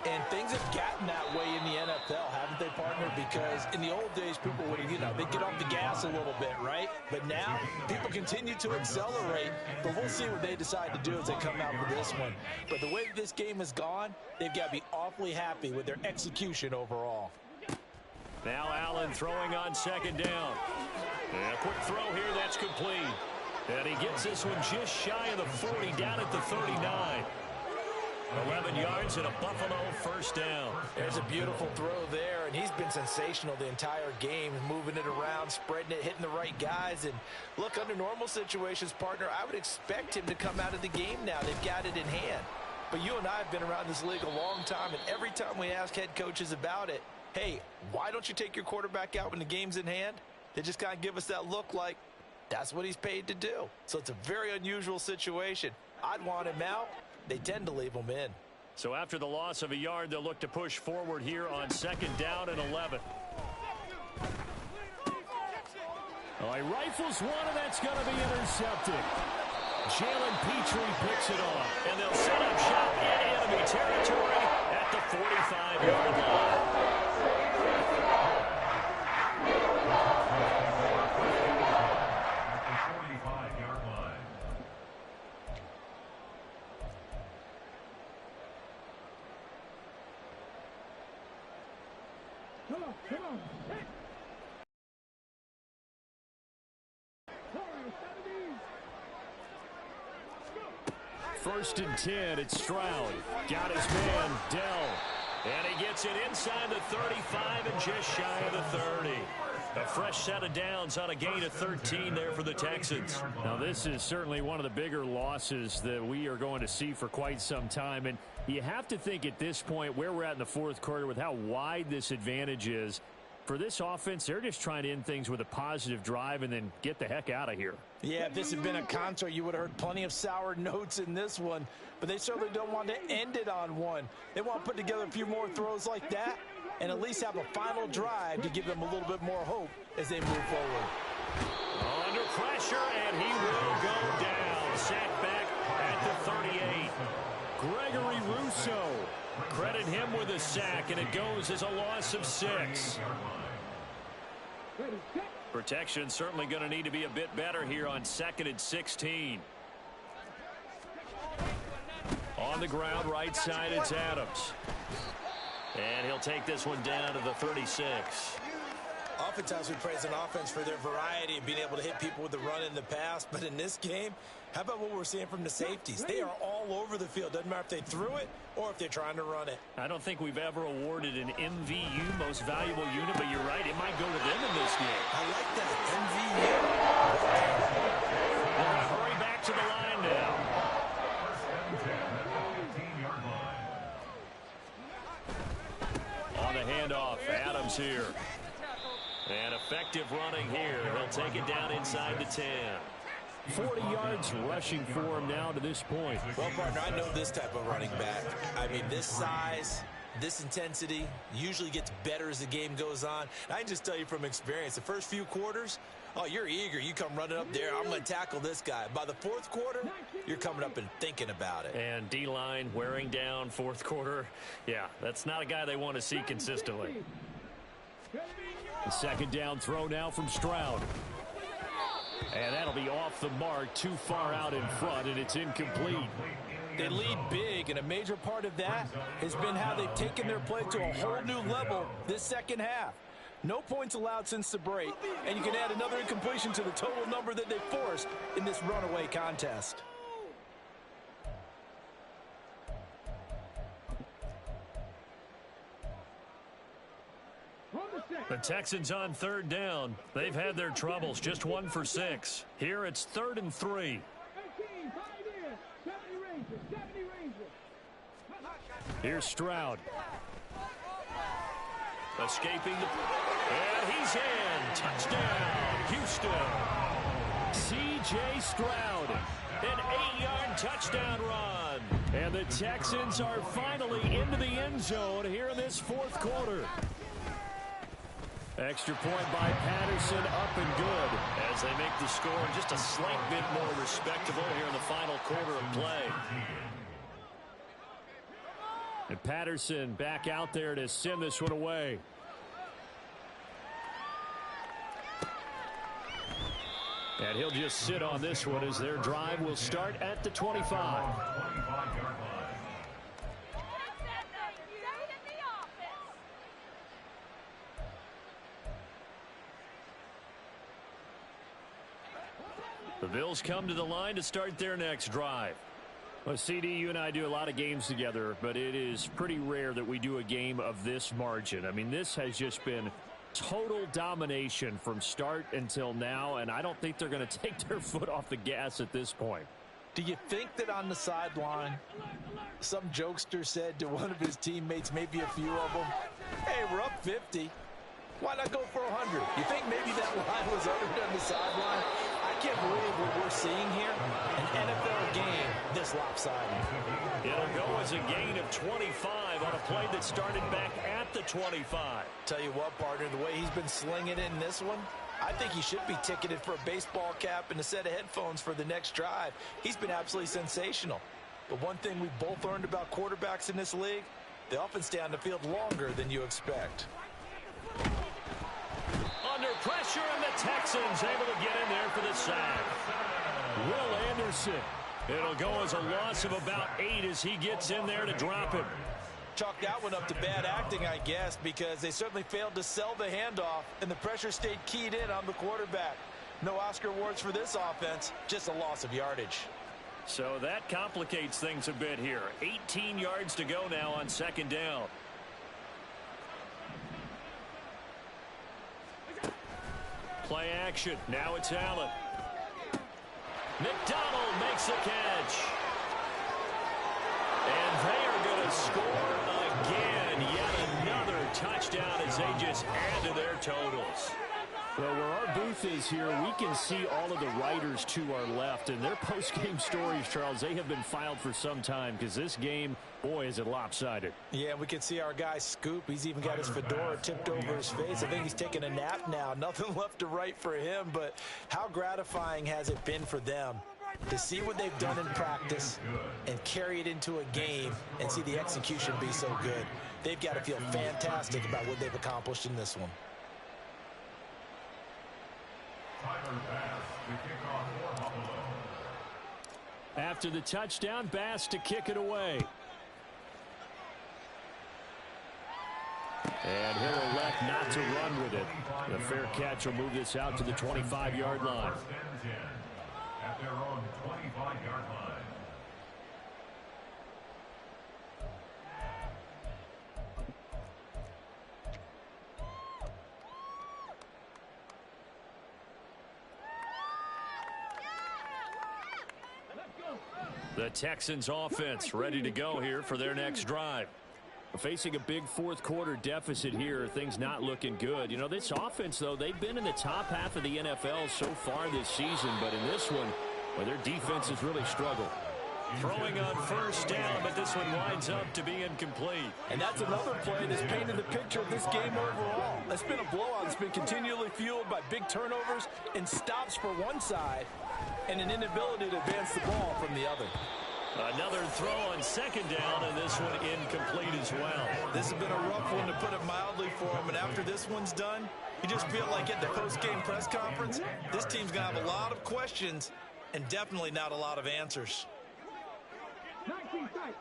And things have gotten that way in the NFL, haven't they, partner? Because in the old days, people would, they'd get off the gas a little bit, right? But now, people continue to accelerate, but we'll see what they decide to do as they come out for this one. But the way this game has gone, they've got to be awfully happy with their execution overall.
Now Allen throwing on 2nd down. And a quick throw here, that's complete. And he gets this one just shy of the 40, down at the 39. 11 yards and a Buffalo 1st down.
There's a beautiful throw there, and he's been sensational the entire game, moving it around, spreading it, hitting the right guys. And look, under normal situations, partner, I would expect him to come out of the game now. They've got it in hand. But you and I have been around this league a long time, and every time we ask head coaches about it, hey, why don't you take your quarterback out when the game's in hand? They just kind of give us that look like that's what he's paid to do. So it's a very unusual situation. I'd want him out. They tend to leave him in.
So after the loss of a yard, they'll look to push forward here on 2nd down and 11. Oh, he rifles one, and that's going to be intercepted. Jalen Petrie picks it off, and they'll set up shop in enemy territory at the 45-yard line.
Come on.
1st and 10, it's Stroud. Got his man, Dell. And he gets it inside the 35 and just shy of the 30. A fresh set of downs on a gain of 13 there for the Texans. Now, this is certainly one of the bigger losses that we are going to see for quite some time. And you have to think at this point where we're at in the 4th quarter with how wide this advantage is. For this offense, they're just trying to end things with a positive drive and then get the heck out of here.
Yeah, if this had been a concert, you would have heard plenty of sour notes in this one. But they certainly don't want to end it on one. They want to put together a few more throws like that and at least have a final drive to give them a little bit more hope as they move forward.
Under pressure, and he will go down. Sacked back at the 38. Gregory Rousseau. Credit him with a sack, and it goes as a loss of 6. Protection certainly going to need to be a bit better here on 2nd and 16. On the ground, right side, it's Adams. And he'll take this one down to the 36.
Oftentimes we praise an offense for their variety of being able to hit people with the run in the pass. But in this game, how about what we're seeing from the safeties? They are all over the field. Doesn't matter if they threw it or if they're trying to run it.
I don't think we've ever awarded an MVU, most valuable unit, but you're right, it might go to them in this game.
I like that, MVU.
They're going to hurry back to the line now. On the handoff, Adams here. And effective running here. He'll take it down inside the 10. 40 yards rushing for him now to this point.
Well, partner, I know this type of running back. I mean, this size, this intensity usually gets better as the game goes on. And I can just tell you from experience, the first few quarters, oh, you're eager. You come running up there. I'm going to tackle this guy. By the fourth quarter, you're coming up and thinking about it.
And D-line wearing down fourth quarter. Yeah, that's not a guy they want to see consistently. The second down throw now from Stroud. And that'll be off the mark, too far out in front, and it's incomplete.
They lead big, and a major part of that has been how they've taken their play to a whole new level this second half. No points allowed since the break, and you can add another incompletion to the total number that they forced in this runaway contest.
The Texans on third down. They've had their troubles, just 1 for 6. Here it's 3rd and 3. Here's Stroud. Escaping the... And he's in. Touchdown, Houston. C.J. Stroud. An 8-yard touchdown run. And the Texans are finally into the end zone here in this fourth quarter. Extra point by Patterson, up and good as they make the score just a slight bit more respectable here in the final quarter of play. And Patterson back out there to send this one away. And he'll just sit on this one as their drive will start at the 25. The Bills come to the line to start their next drive. Well, CD, you and I do a lot of games together, but it is pretty rare that we do a game of this margin. I mean, this has just been total domination from start until now, and I don't think they're going to take their foot off the gas at this point.
Do you think that on the sideline, some jokester said to one of his teammates, maybe a few of them, hey, we're up 50. Why not go for 100? You think maybe that line was uttered on the sideline? I can't believe what we're seeing here. An NFL game this lopsided.
It'll go as a gain of 25 on a play that started back at the 25.
Tell you what, partner, the way he's been slinging it in this one, I think he should be ticketed for a baseball cap and a set of headphones for the next drive. He's been absolutely sensational. But one thing we've both learned about quarterbacks in this league, they often stay on the field longer than you expect.
Under pressure, and the Texans able to get in there for the sack. Will Anderson. It'll go as a loss of about 8 as he gets in there to drop him.
Chalk that one up to bad acting, I guess, because they certainly failed to sell the handoff, and the pressure stayed keyed in on the quarterback. No Oscar awards for this offense, just a loss of yardage.
So that complicates things a bit here. 18 yards to go now on second down. Play action. Now it's Allen. McDonald makes the catch. And they are going to score again. Yet another touchdown as they just add to their totals. Well, where our booth is here, we can see all of the writers to our left. And their post-game stories, Charles, they have been filed for some time because this game, boy, is it lopsided.
Yeah, we can see our guy Scoop. He's even got his fedora tipped over his face. I think he's taking a nap now. Nothing left to write for him, but how gratifying has it been for them to see what they've done in practice and carry it into a game and see the execution be so good. They've got to feel fantastic about what they've accomplished in this one.
After the touchdown, Bass to kick it away. And he'll elect not to run with it. The fair catch will move this out to the 25-yard line.
First and 10 at their own 25-yard line.
The Texans offense ready to go here for their next drive. Facing a big fourth quarter deficit here, things not looking good. You know, this offense, though, they've been in the top half of the NFL so far this season, but in this one, well, their defense has really struggled.
Throwing on first down, but this one winds up to be incomplete. And that's another play that's painted the picture of this game overall. That's been a blowout. It's been continually fueled by big turnovers and stops for one side and an inability to advance the ball from the other.
Another throw on second down, and this one incomplete as well.
This has been a rough one, to put it mildly, for him. And after this one's done, you just feel like at the post-game press conference, this team's going to have a lot of questions and definitely not a lot of answers.
19 tight.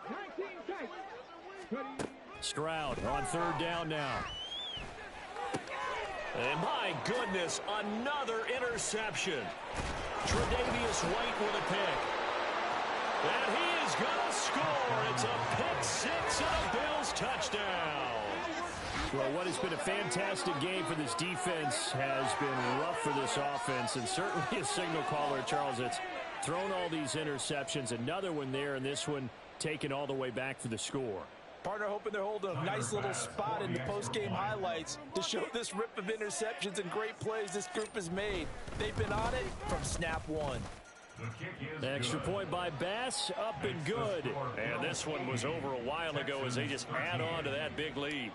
Stroud on third down now. And my goodness, another interception. Tre'Davious White with a pick. And he is going to score. It's a pick six and a Bills touchdown. Well, what has been a fantastic game for this defense has been rough for this offense, and certainly a signal caller, Charles, that's thrown all these interceptions. Another one there, and this one taken all the way back for the score.
Partner hoping they're holding a nice little spot in the post-game highlights to show this rip of interceptions and great plays this group has made. They've been on it from snap one.
Extra point by Bass, up and good. And this one was over a while ago as they just add on to that big lead.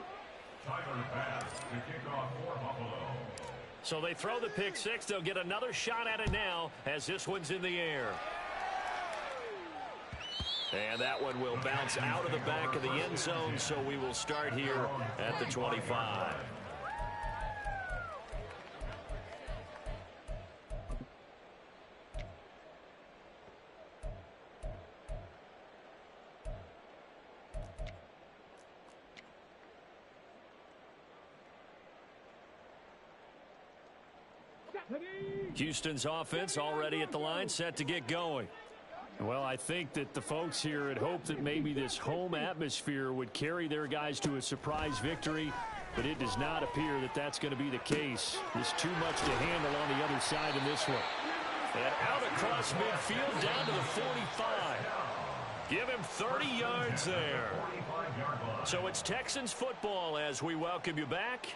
So they throw the pick six. They'll get another shot at it now as this one's in the air. And that one will bounce out of the back of the end zone, so we will start here at the 25. Houston's offense already at the line, set to get going. Well, I think that the folks here had hoped that maybe this home atmosphere would carry their guys to a surprise victory, but it does not appear that that's going to be the case. There's too much to handle on the other side in this one. And out across midfield down to the 45. Give him 30 yards there. So it's Texans football as we welcome you back.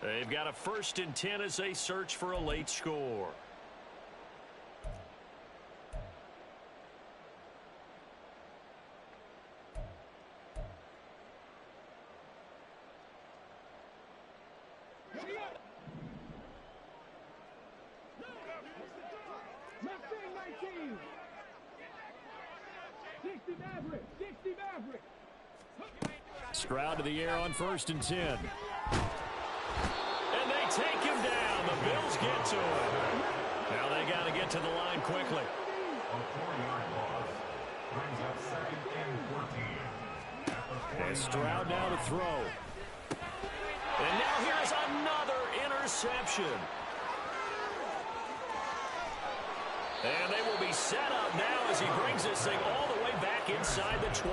They've got a 1st and 10 as they search for a late score. Stroud to the air on 1st and 10. And they take him down. The Bills get to him. Now they got to get to the line quickly.
A 4-yard loss brings up 2nd and 14.
And Stroud now to throw. And now here's another interception. And they will be set up now as he brings this thing all the way back inside the 20.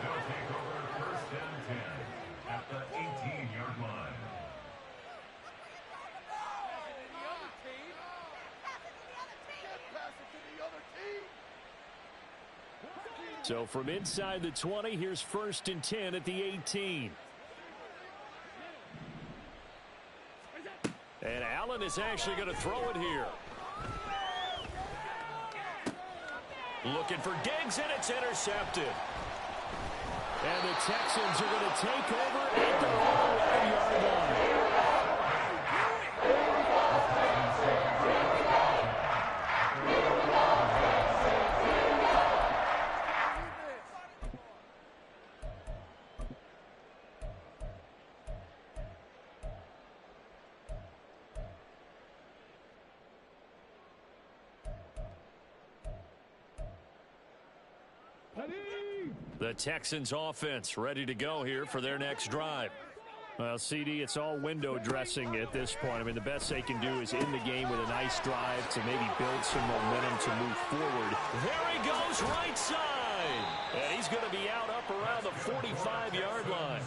They'll take over 1st and 10 at the 18-yard line.
So from inside the 20, here's 1st and 10 at the 18. And Allen is actually going to throw it here. Looking for Diggs, and it's intercepted. And the Texans are going to take over at their own 11-yard line. The Texans offense ready to go here for their next drive. Well, CD, it's all window dressing at this point. I mean, the best they can do is end the game with a nice drive to maybe build some momentum to move forward.
There he goes, right side.
And he's going to be out up around the 45-yard line.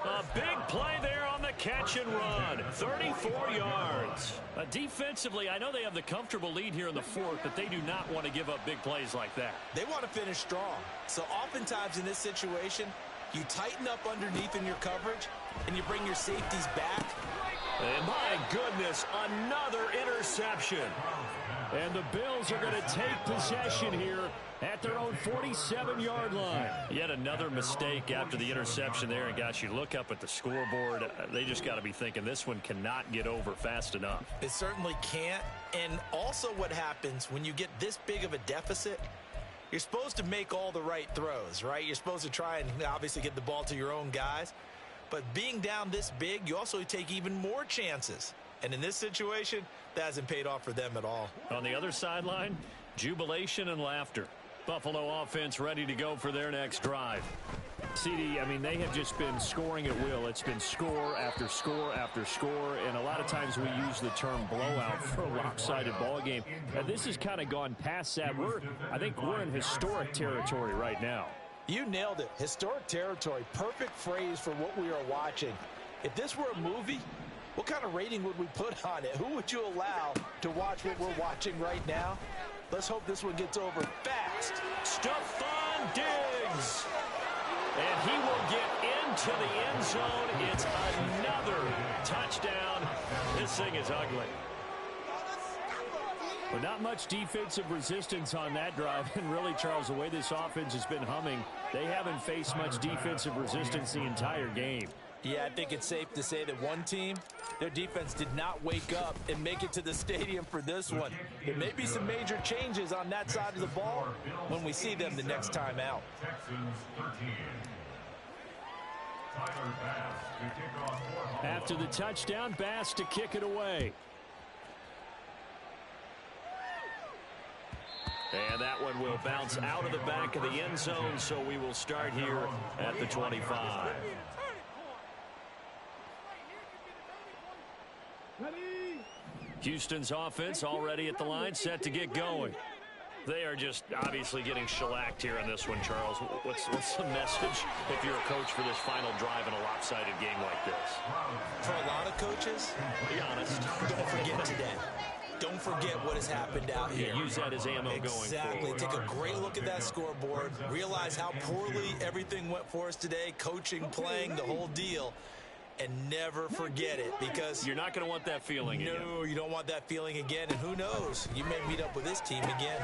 A big play there on the catch and run. 34 yards. Defensively, I know they have the comfortable lead here in the fourth, but they do not want to give up big plays like that.
They want to finish strong. So oftentimes in this situation, you tighten up underneath in your coverage, and you bring your safeties back.
And my goodness, another interception. And the Bills are going to take possession here at their own 47-yard line. Yet another mistake after the interception there. And, gosh, you look up at the scoreboard. They just got to be thinking this one cannot get over fast enough.
It certainly can't. And also what happens when you get this big of a deficit, you're supposed to make all the right throws, right? You're supposed to try and obviously get the ball to your own guys. But being down this big, you also take even more chances. And in this situation, that hasn't paid off for them at all.
On the other sideline, jubilation and laughter. Buffalo offense ready to go for their next drive. CD, I mean, they have just been scoring at will. It's been score after score after score, and a lot of times we use the term blowout for a lopsided ball game. This has kind of gone past that. I think we're in historic territory right now.
You nailed it. Historic territory. Perfect phrase for what we are watching. If this were a movie, what kind of rating would we put on it? Who would you allow to watch what we're watching right now? Let's hope this one gets over fast.
Stephon Diggs. And he will get into the end zone. It's another touchdown. This thing is ugly. But not much defensive resistance on that drive. And really, Charles, the way this offense has been humming, they haven't faced much defensive resistance the entire game.
Yeah, I think it's safe to say that one team, their defense did not wake up and make it to the stadium for this one. There may be some major changes on that side of the ball when we see them the next time out.
Texans 13. Tyler Bass to kick off for
After the touchdown, Bass to kick it away. And that one will bounce out of the back of the end zone, so we will start here at the 25. Houston's offense already at the line, set to get going. They are just obviously getting shellacked here on this one, Charles. What's the message if you're a coach for this final drive in a lopsided game like this?
For a lot of coaches,
be honest,
don't forget today. Don't forget what has happened out here.
Yeah, use that as ammo going
Exactly.
forward.
Take a great look at that scoreboard. Realize how poorly everything went for us today. Coaching, playing, the whole deal. And never forget it, because
you're not going to want that feeling again.
No, you don't want that feeling again. And who knows? You may meet up with this team again.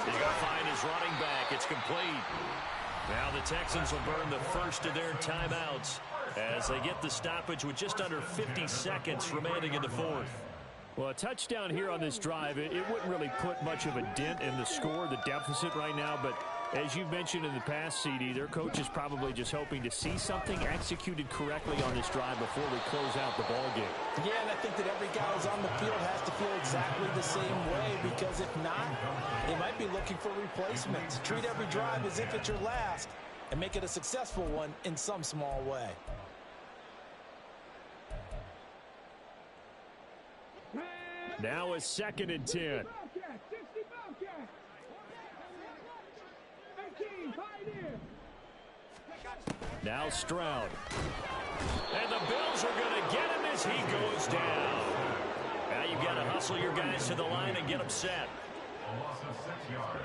He's going to find his running back. It's complete. Now the Texans will burn the first of their timeouts as they get the stoppage with just under 50 seconds remaining in the fourth. Well, a touchdown here on this drive, it wouldn't really put much of a dent in the score, the deficit right now, but as you've mentioned in the past, CD, their coach is probably just hoping to see something executed correctly on this drive before we close out the ball game.
Yeah, and I think that every guy who's on the field has to feel exactly the same way, because if not, they might be looking for replacements. Treat every drive as if it's your last and make it a successful one in some small way.
Now a 2nd and 10. Now Stroud. And the Bills are going to get him as he goes down. Now you've got to hustle your guys to the line and get them set.
a loss of 6 yards.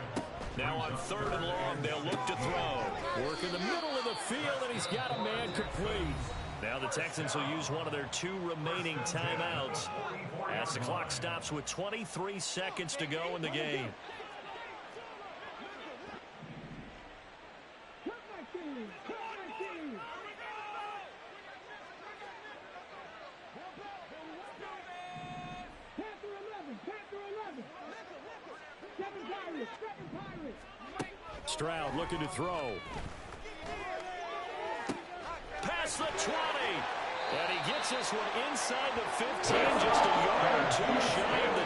Now on 3rd and long, they'll look to throw. Work in the middle of the field, and he's got a man complete. Now the Texans will use one of their 2 remaining timeouts as the clock stops with 23 seconds to go in the game. Stroud looking to throw. Past the 20. And he gets this one inside the 15, just a yard or 2 shy of the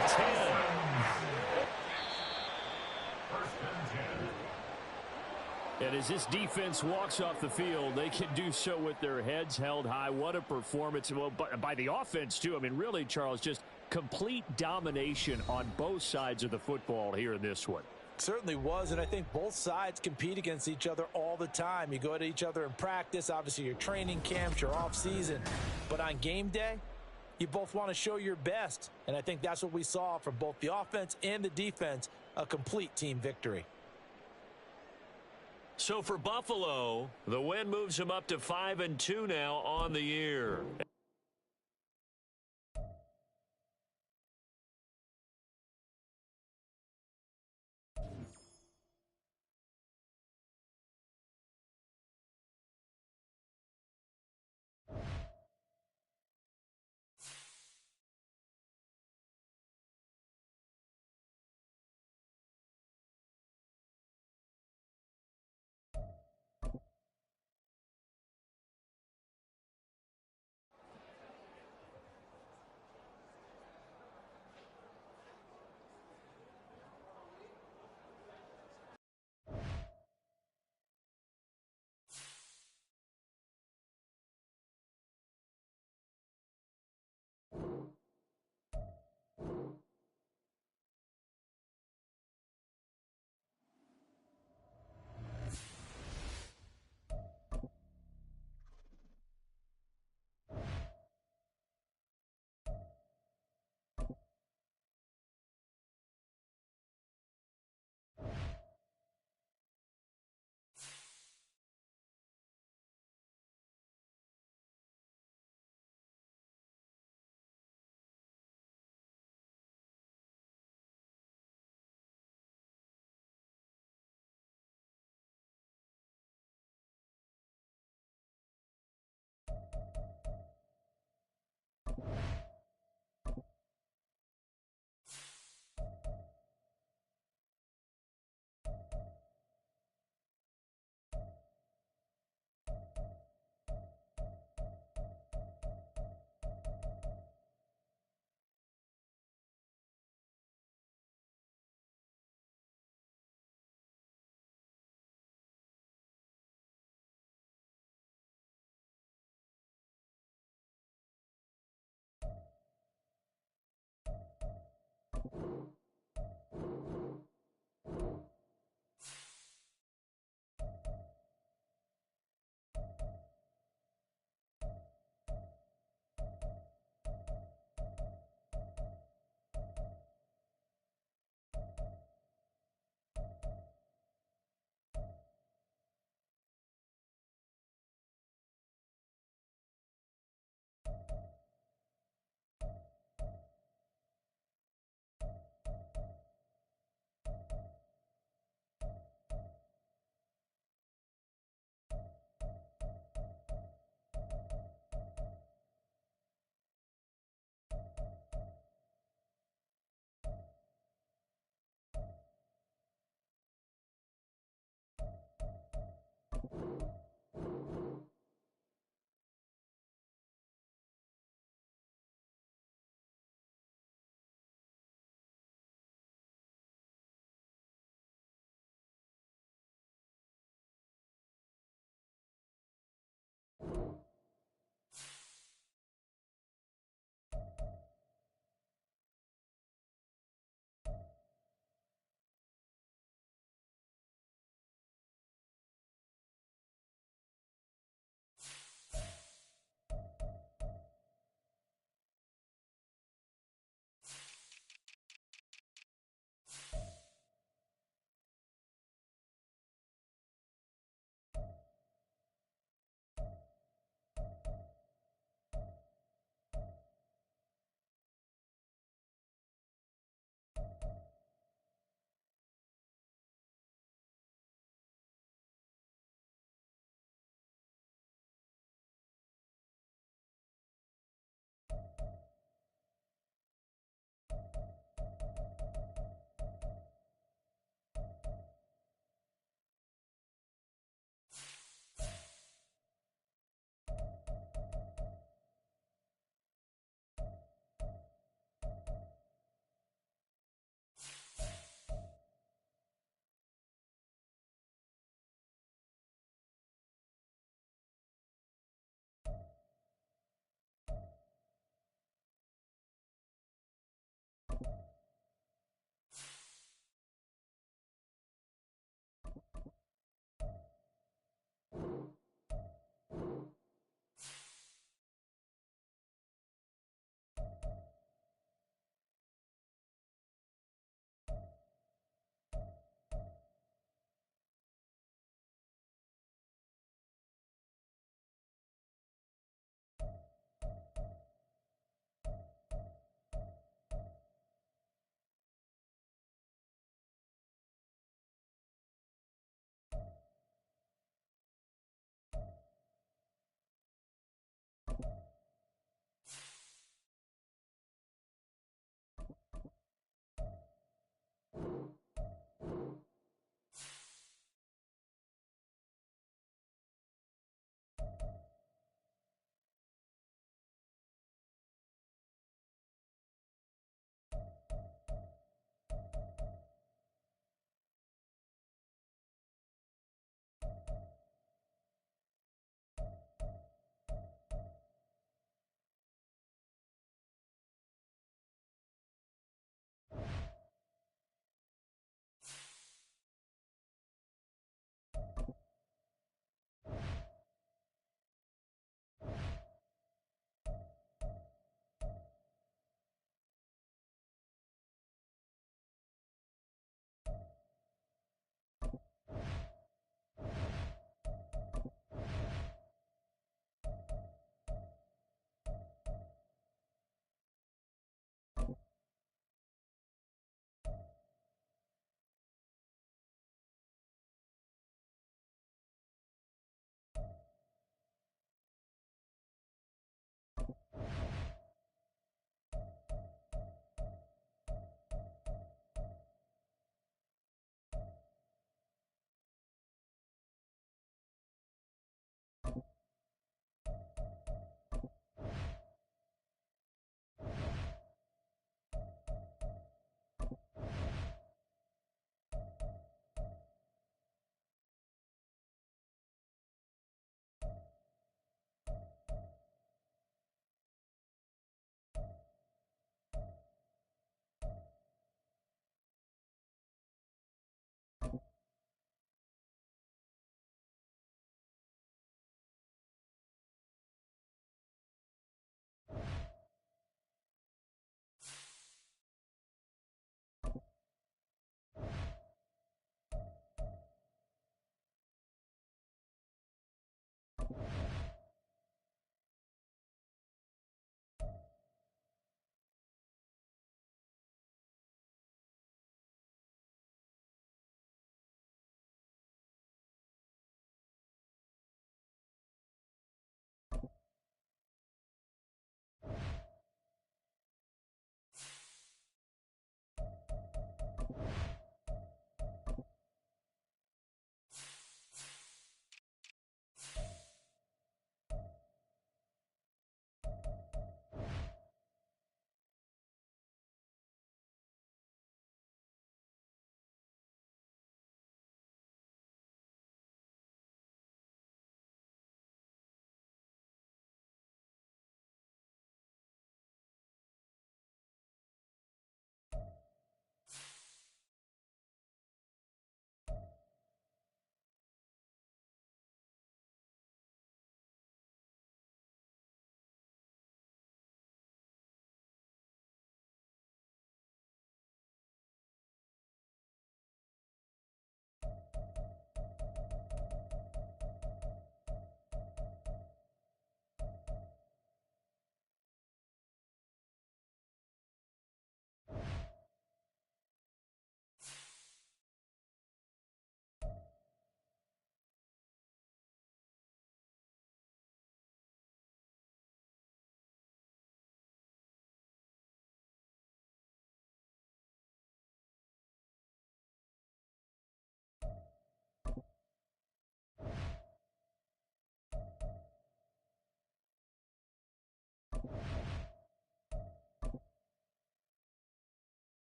10. And as this defense walks off the field, they can do so with their heads held high. What a performance. Well, by the offense, too. I mean, really, Charles, just complete domination on both sides of the football here in this one.
Certainly was, and I think both sides compete against each other all the time. You go at each other in practice, obviously your training camps, your off-season. But on game day, you both want to show your best. And I think that's what we saw from both the offense and the defense, a complete team victory.
So for Buffalo, the win moves them up to 5-2 now on the year.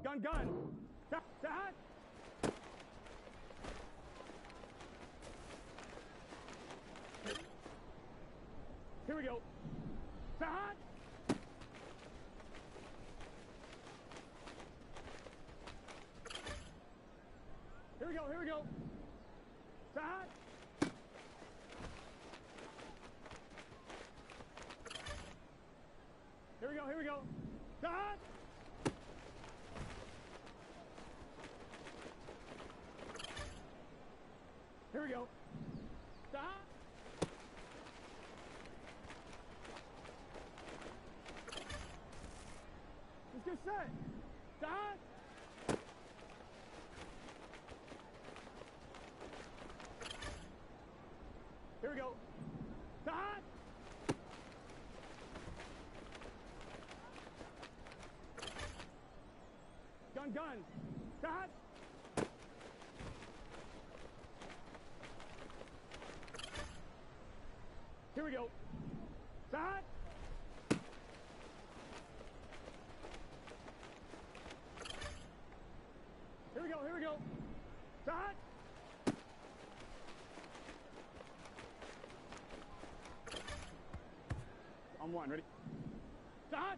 Gun, gun. Dad. Here we go. Dad. Here we go, here we go. Dad. Here we go, here we go. Dad. Here we go. Dad. Let's get set. Dad. Here we go. Dad. Gun, gun. Dad. Here we go. Dad. Here we go, here we go. Dad. On one, ready? Dad.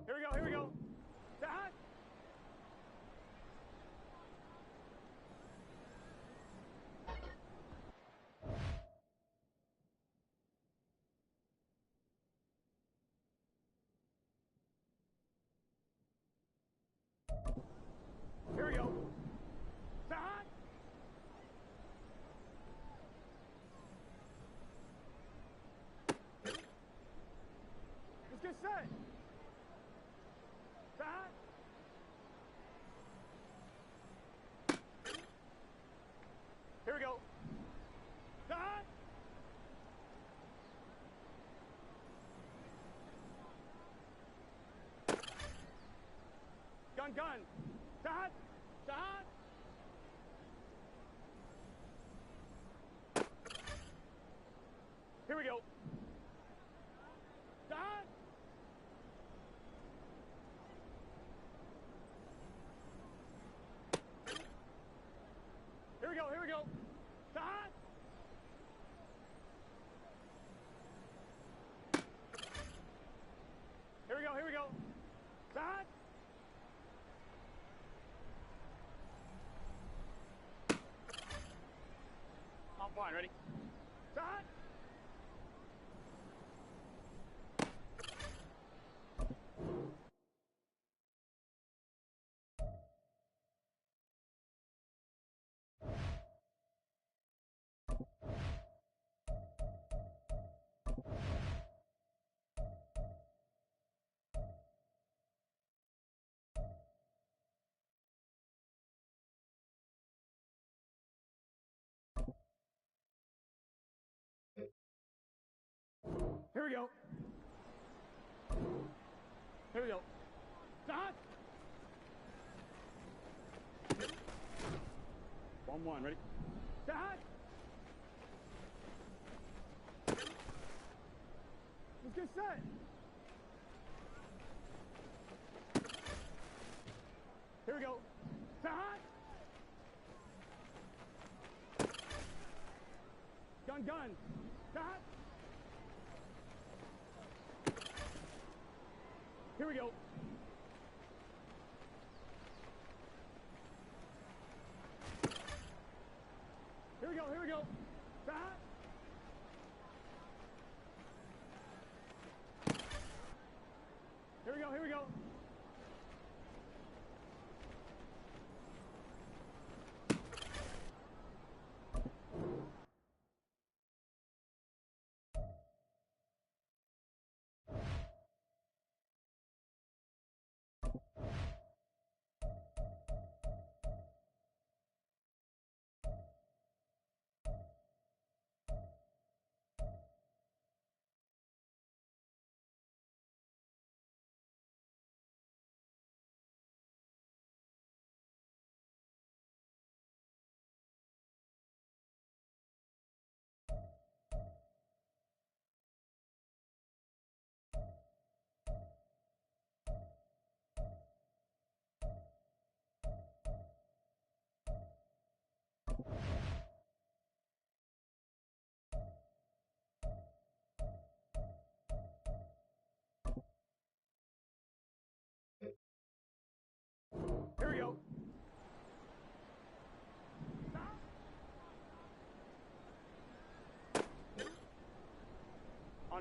Here we go, here we go. Dad. Here we go. Dad. Let's get set. Dad. Here we go. Dad. Gun, gun. Dad. Dad. Here we go. Dad. Here we go, here we go. Dad. Here we go, here we go. Dad. I'm fine, ready? Dad. Here we go. Here we go. Dad. 1-1, ready? Dad. Let's get set. Here we go. Dad. Gun, gun. Dad. Here we go. Here we go, here we go. Dad. Here we go, here we go.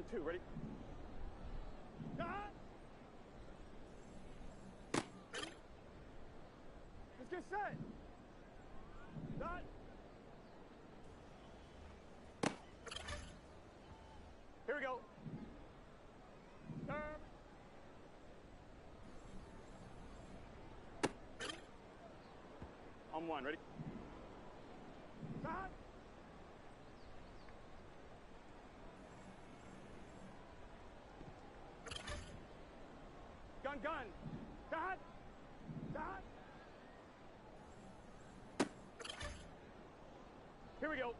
On two, ready? Start. Let's get set. Start. Here we go. Turn. On one, ready? Start. Gun. Start. Start. Here we go.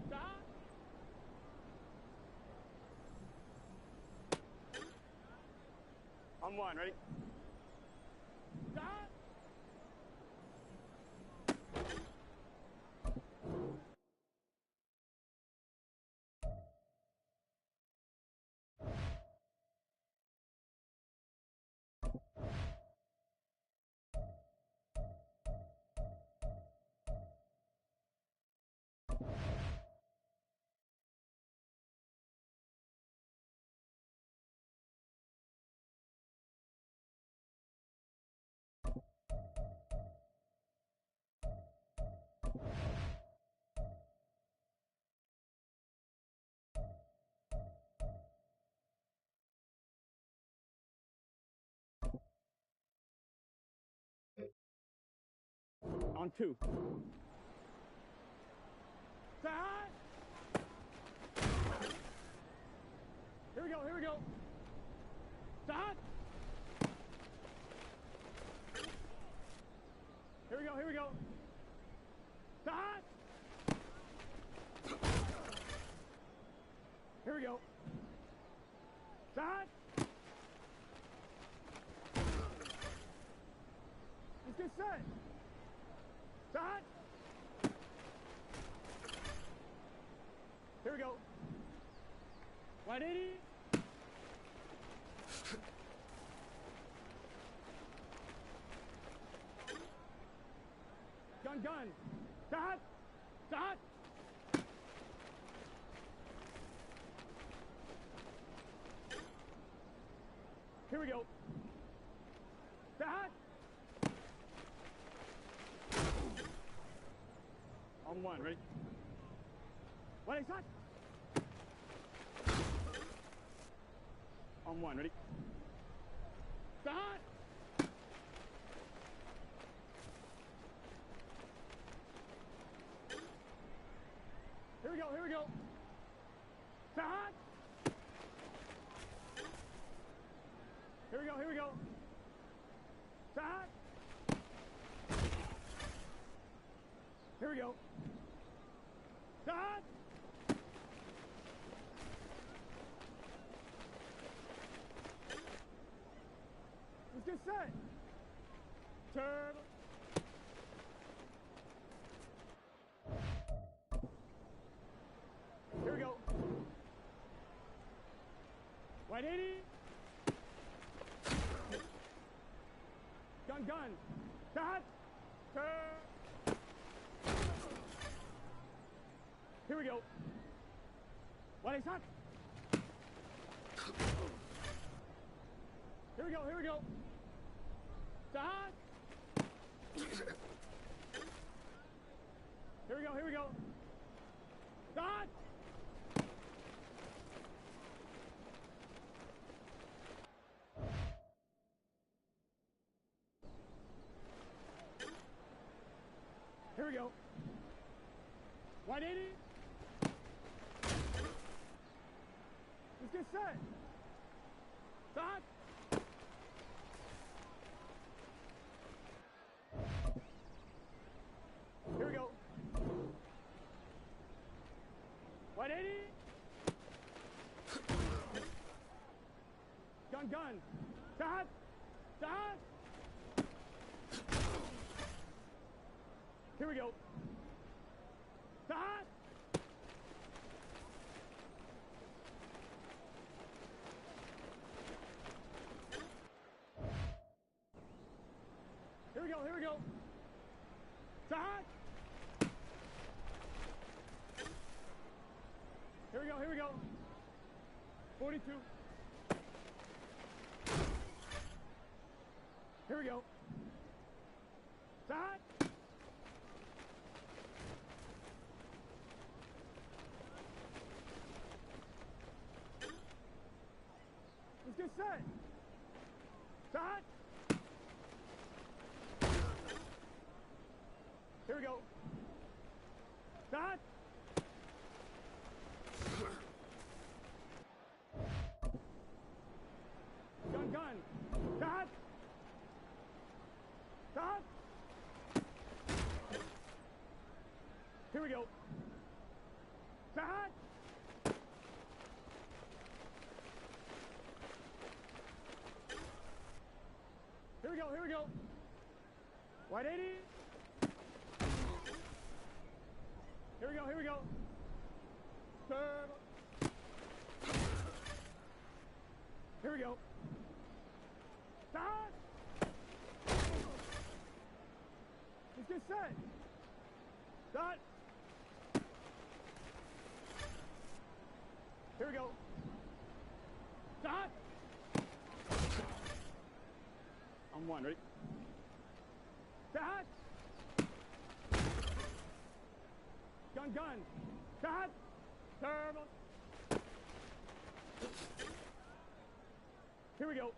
Start. On one, ready? Start. On two. Start. Here we go. Start. Here we go. Start. Here we go. Start. Let's get set. Start. Here we go. 180. Gun. Start. Here we go. Start. On one, ready? Ready, start. On one, ready? Start. Here we go. Start. Here we go. Start. Here we go. Start. Let's get set. Turn. Here we go. 180. Gun. Start. Turn. Here we go. What is that? Here we go. Start. Here we go. Start. Here we go. 180. Let's get set. Start. Here we go. 180. Gun. Start. Here we go. Start. Here we go. Start. Here we go. go. 42. Here we go. Start. Let's get set. Start. Here we go. Start. Gun. Start. Start. Here we go. Start. Here we go. White 80. Here we go. Serve. Here we go. Start. Let's get set. Start. Here we go. Start. On one, ready? Start. Gun. Start. Serve. Here we go.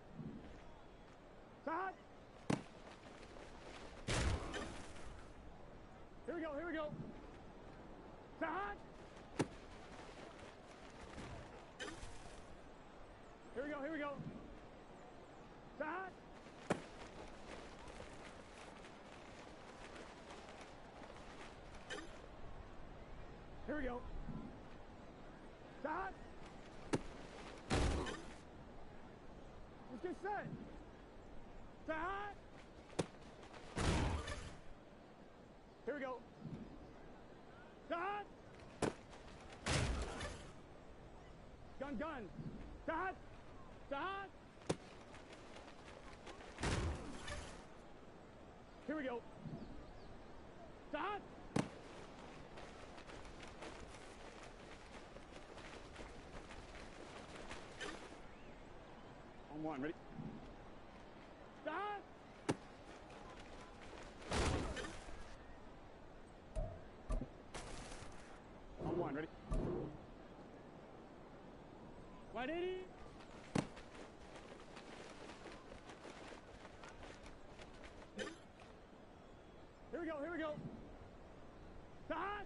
Start. Here we go. Start. Here we go. Start. Here we go. Start. Let's get set. Start. Here we go. Start. Gun. Start. Start. Here we go. Start. On one, ready? Start. On one, ready? 180. Here we go. Start.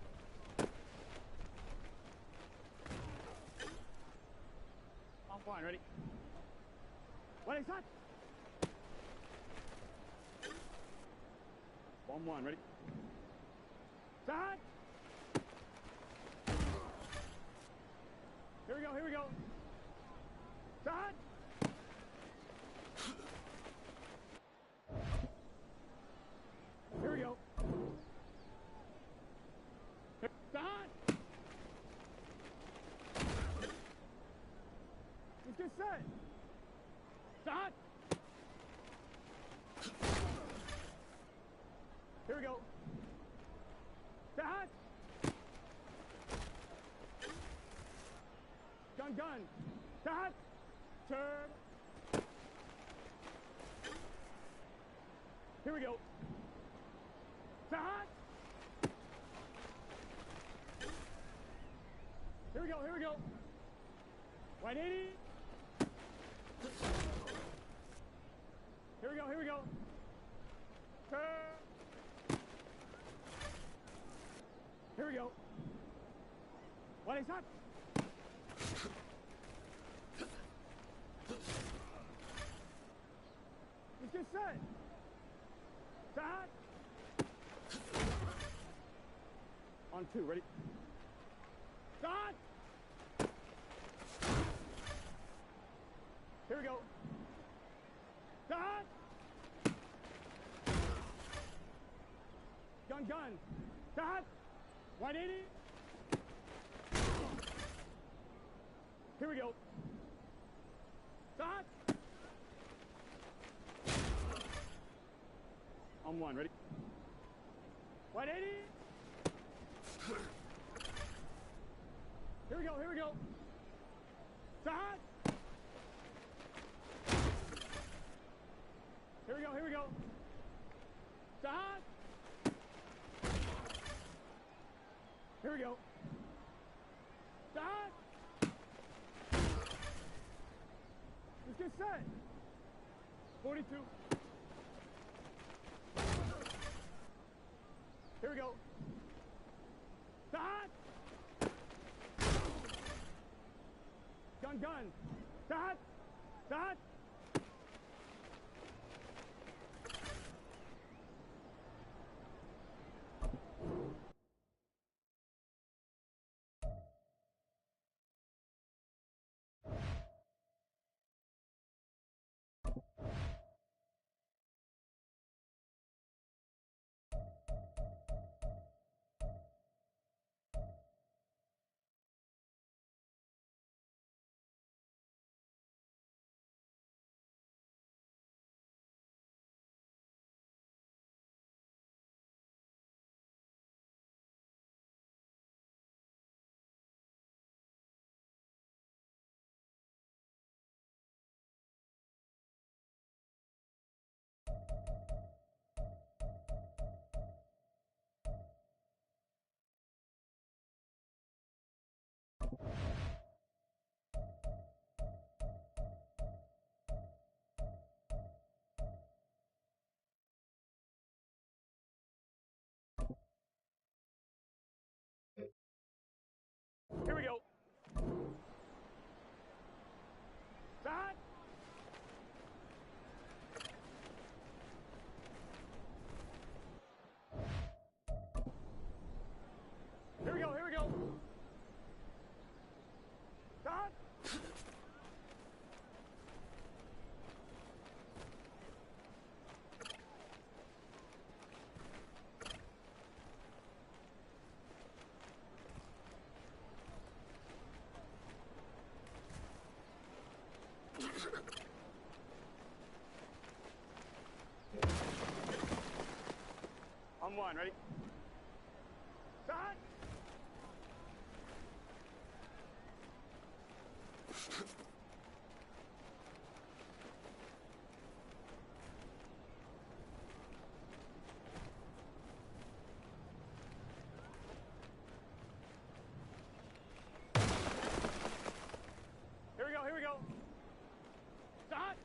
On one, ready? Ready, start. On one, ready? Start. Here we go. Start. Here we go. Start. Let's get set. Start. Here we go. Start. Gun. Start. Turn. Here we go. Start. Here we go. 180. Here we go. Turn. Here we go. 180, start. Let's get set. Start. On two, ready? Start. Here we go. Start. Gun. Start. 180. Here we go. Start. On one, ready? 180. Here we go. Start. Here we go, here we go. Start. Here we go. Start. Let's get set. 42. Here we go. Start. Gun. Start. Start. Here we go. Start. Here we go, here we go. Start. On one, ready? Start! Here we go. Start!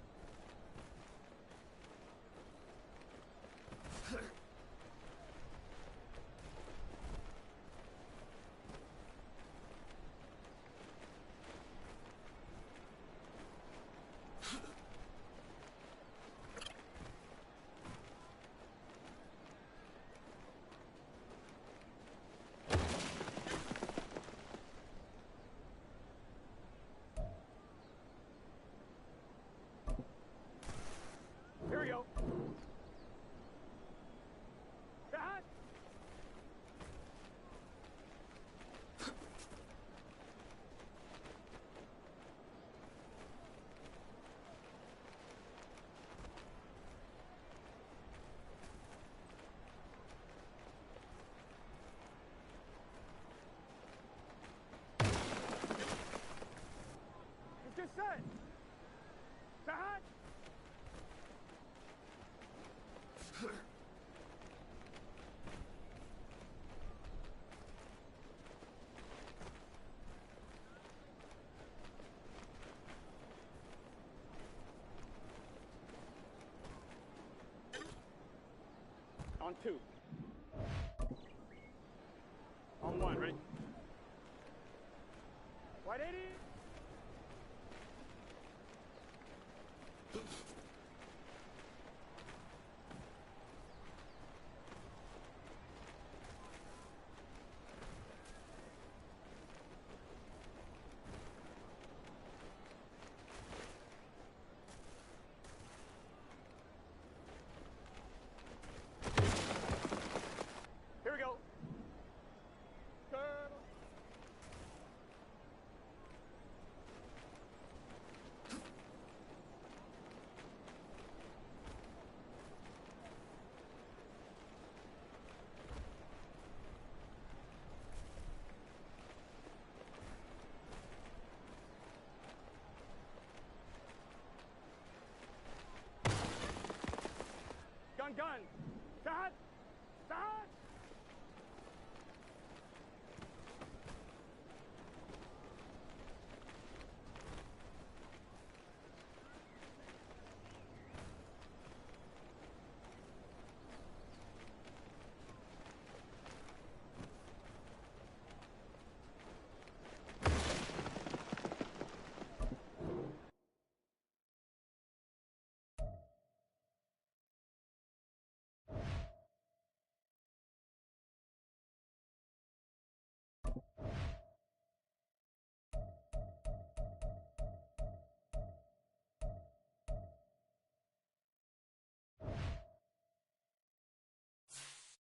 Here we go. Start. Let's get set. Start. On two. On one, ready? Wide 80.